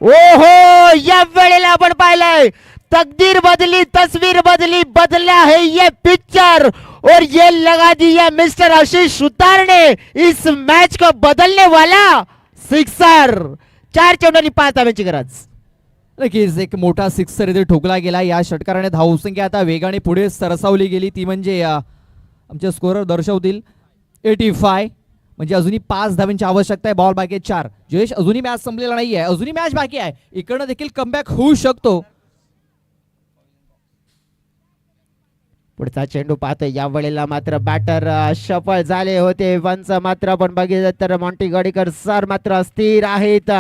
ओहो, या वेळेला आपण पाहिलंय तकदीर बदली, तस्वीर बदली, बदला है ये पिक्चर और ये लगा दिया मिस्टर आशीष सुतार ने इस मैच को बदलने वाला सिक्सर. 4 चेंडू आणि 5 धाव्यांची गरज. नक्कीच एक मोठा सिक्सर इथे ठोकला गेला. या षटकाराने धावसंख्या आता वेगाने पुढे सरसावली गेली. ती म्हणजे आमचे स्कोरर दर्शवतील 85, म्हणजे अजूनही 5 धाव्यांची आवश्यकता आहे. बॉल बाकी आहे 4. जयेश, अजूनही मॅच संपलेला नाही आहे, अजूनही मॅच बाकी आहे. इकडनं देखील कमबॅक होऊ शकतो. पुढचा चेंडू पाहतोय. या वेळेला मात्र बॅटर सफल झाले होते. वंच मात्र आपण बघितलं तर मॉन्टी गडीकर सर मात्र स्थिर आहेत.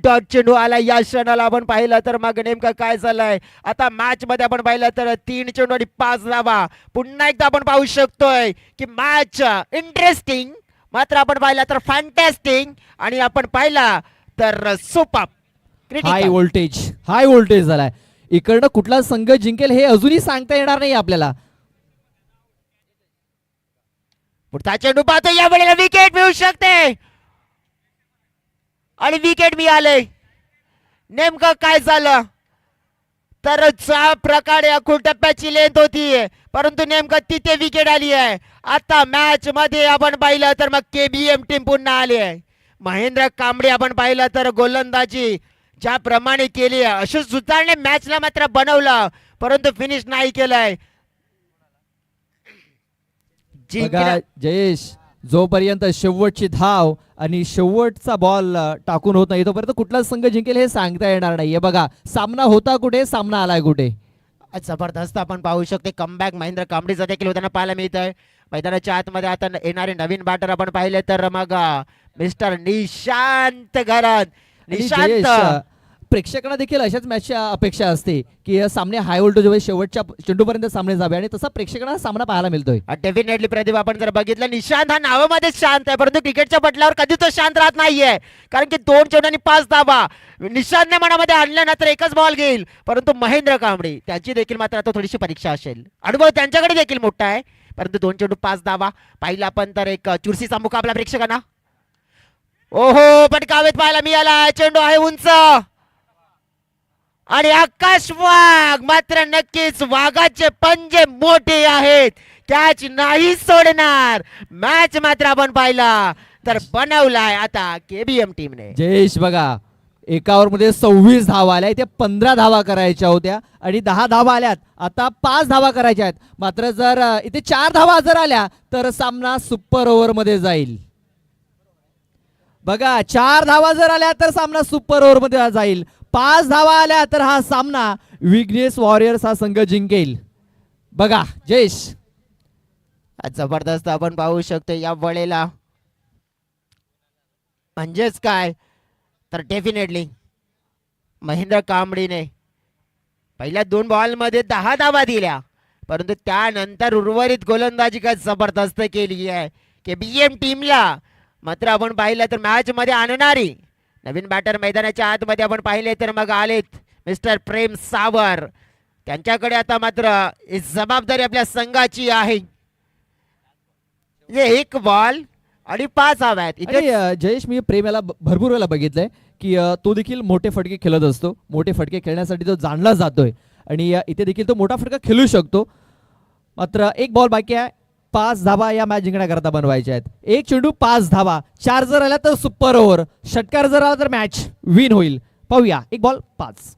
डॉट चेंडू आला या क्षणाला आपण पाहिलं तर मग नेमकं काय झालंय. आता मॅच मध्ये आपण पाहिलं तर 3 चेंडू आणि 5 धावा. पुन्हा एकदा आपण पाहू शकतोय की मॅच इंटरेस्टिंग, मात्र आपण पाहिलं तर फॅन्टॅस्टिक आणि आपण पाहिला तर सुपर हाय व्होल्टेज झालाय. इकडनं कुठला संघ जिंकेल हे अजूनही सांगता येणार नाही आपल्याला. पुढचा चेंडू पाहतो. या वेळेला विकेट मिळू शकते आणि विकेट मिळाले. नेमकं काय झालं तर ज्या प्रकारे अखूड टप्प्याची लेंथ होती परंतु नेमकं तिथे विकेट आली आहे. आता मॅच मध्ये आपण पाहिलं तर मग केबीएम टीम पुन्हा आली आहे. महेंद्र कांबळे आपण पाहिलं तर गोलंदाजी ज्याप्रमाणे केली आहे, अशोक सुतारने मॅचला मात्र बनवलं परंतु फिनिश नाही केलंय. बघा जयेश, जोपर्यंत शेवटची धाव आणि शेवटचा बॉल टाकून होत नाही तोपर्यंत कुठला संघ जिंकेल हे सांगता येणार नाहीये. बघा सामना होता कुठे, सामना आलाय कुठे. जबरदस्त आपण पाहू शकते कमबॅक महेंद्र कांबळेचा देखील होताना पाहायला मिळत आहे. मैदानाच्या आतमध्ये आता येणारे नवीन बॅटर आपण पाहिले तर मग मिस्टर निशांत घरात. निशांत, प्रेक्षकांना देखील अशाच मॅचच्या अपेक्षा असते की सामने हाय व्होल्टेज शेवटच्या चेंडूपर्यंत सामने जावे आणि तसा प्रेक्षकांना सामना पाहायला मिळतोय. डेफिनेटली प्रदीप, आपण जर बघितलं निशांत हा नावामध्ये शांत आहे परंतु क्रिकेटच्या पटलावर कधी तो शांत राहत नाहीये. कारण की 2 चेंडू आणि 5 धावा निशांतने मनामध्ये आणल्या ना तर एकच बॉल घेईल. परंतु महेंद्र कांबळे त्यांची देखील मात्र आता थोडीशी परीक्षा असेल. अनुभव त्यांच्याकडे देखील मोठा आहे परंतु 2 चेंडू 5 धावा. पाहिला आपण तर एक चुरशीचा मुकाबला प्रेक्षकांना. ओहो, पटकावेत पाहायला मिळाला. चेंडू आहे उंच आणि आकाश वाघ मात्र नक्कीच वाघाचे पंजे मोठे आहेत, कॅच नाही सोडणार. मॅच मात्र आपण पाहिला तर बनवलाय आता केबीएम टीमने. जयेश बघा, एका ओव्हर मध्ये 26 धावा आल्या. इथे 15 धावा करायच्या होत्या आणि 10 धावा आल्यात. आता 5 धावा करायच्या आहेत. मात्र जर इथे 4 धावा जर आल्या तर सामना सुपर ओव्हर मध्ये जाईल. बघा 4 धावा जर आल्या तर सामना सुपर ओव्हर मध्ये जाईल. 5 धावा आल्या तर हा सामना विघ्नेश वॉरियर्स हा संघ जिंकेल. बघा जयेश, जबरदस्त आपण पाहू शकतो या वेळेला. म्हणजेच काय तर डेफिनेटली महेंद्र कांबळीने पहिल्या 2 बॉलमध्ये 10 धावा दिल्या, परंतु त्यानंतर उर्वरित गोलंदाजी काय जबरदस्त केली आहे. KBM टीमला मात्र आपण पाहिलं तर मॅच मध्ये आणणारी नवीन बॅटर मैदानाच्या आतमध्ये आपण पाहिले तर मग आलेत मिस्टर प्रेम सावर. त्यांच्याकडे आता मात्र ही जबाबदारी आपल्या संघाची आहे. 1 बॉल आणि 5 धावा आणि जयेश, मी प्रेमाला भरपूर वेळेला बघितलंय की तो देखील मोठे फटके खेळत असतो. मोठे फटके खेळण्यासाठी तो जाणला जातोय आणि इथे देखील तो मोठा फटका खेळू शकतो. मात्र 1 बॉल बाकी आहे. 5 धावा या मॅच जिंकण्याकरता बनवायच्या आहेत. 1 चेंडू 5 धावा, 4 जर आल्या तर सुपर ओव्हर, षटकार जर आला तर मॅच विन होईल. पाहूया 1 बॉल 5.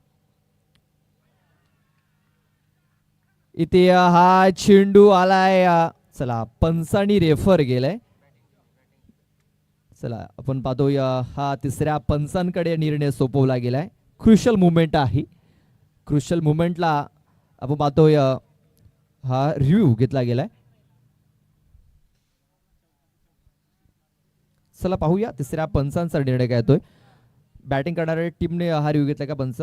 इथे हा चेंडू आलाय, चला पंचांनी रेफर गेलाय. चला आपण पाहतोय हा तिसऱ्या पंचांकडे निर्णय सोपवला गेलाय. क्रुशल मुवमेंट आहे. क्रुशल मुवमेंटला आपण पाहतोय हा रिव्ह्यू घेतला गेलाय. चला पाहूया तिसऱ्या पंचांचा निर्णय काय येतोय. बॅटिंग करणाऱ्या टीमने हा रिव्ह्यू घेतला का पंच?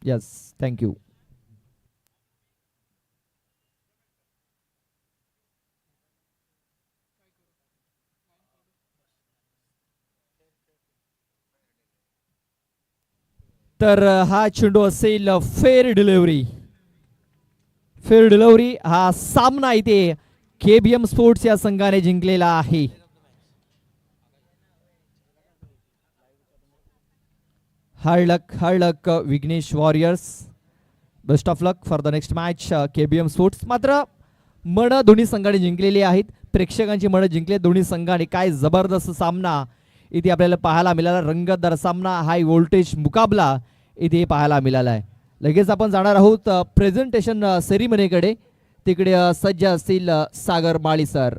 Yes, thank you. तर हा चेंडू असेल फेअर डिलिव्हरी. फेअर डिलिव्हरी हा सामना इथे KBM स्पोर्ट्स या संघाने जिंकलेला आहे. Hard luck Vighnesh warriors. Best of luck for the next match KBM sports. मात्र मन दोन्ही संघाने जिंकलेली आहेत. प्रेक्षकांची मन जिंकले दोन्ही संघाने. काय जबरदस्त सामना इथे आपल्याला पाहायला मिळाला. रंगतदार सामना, हाय व्होल्टेज मुकाबला इथे पाहायला मिळाला आहे. लगेच आपण जाणार आहोत प्रेझेंटेशन सेरेमनीकडे. तिकडे सज्ज असतील सागर माळी सर.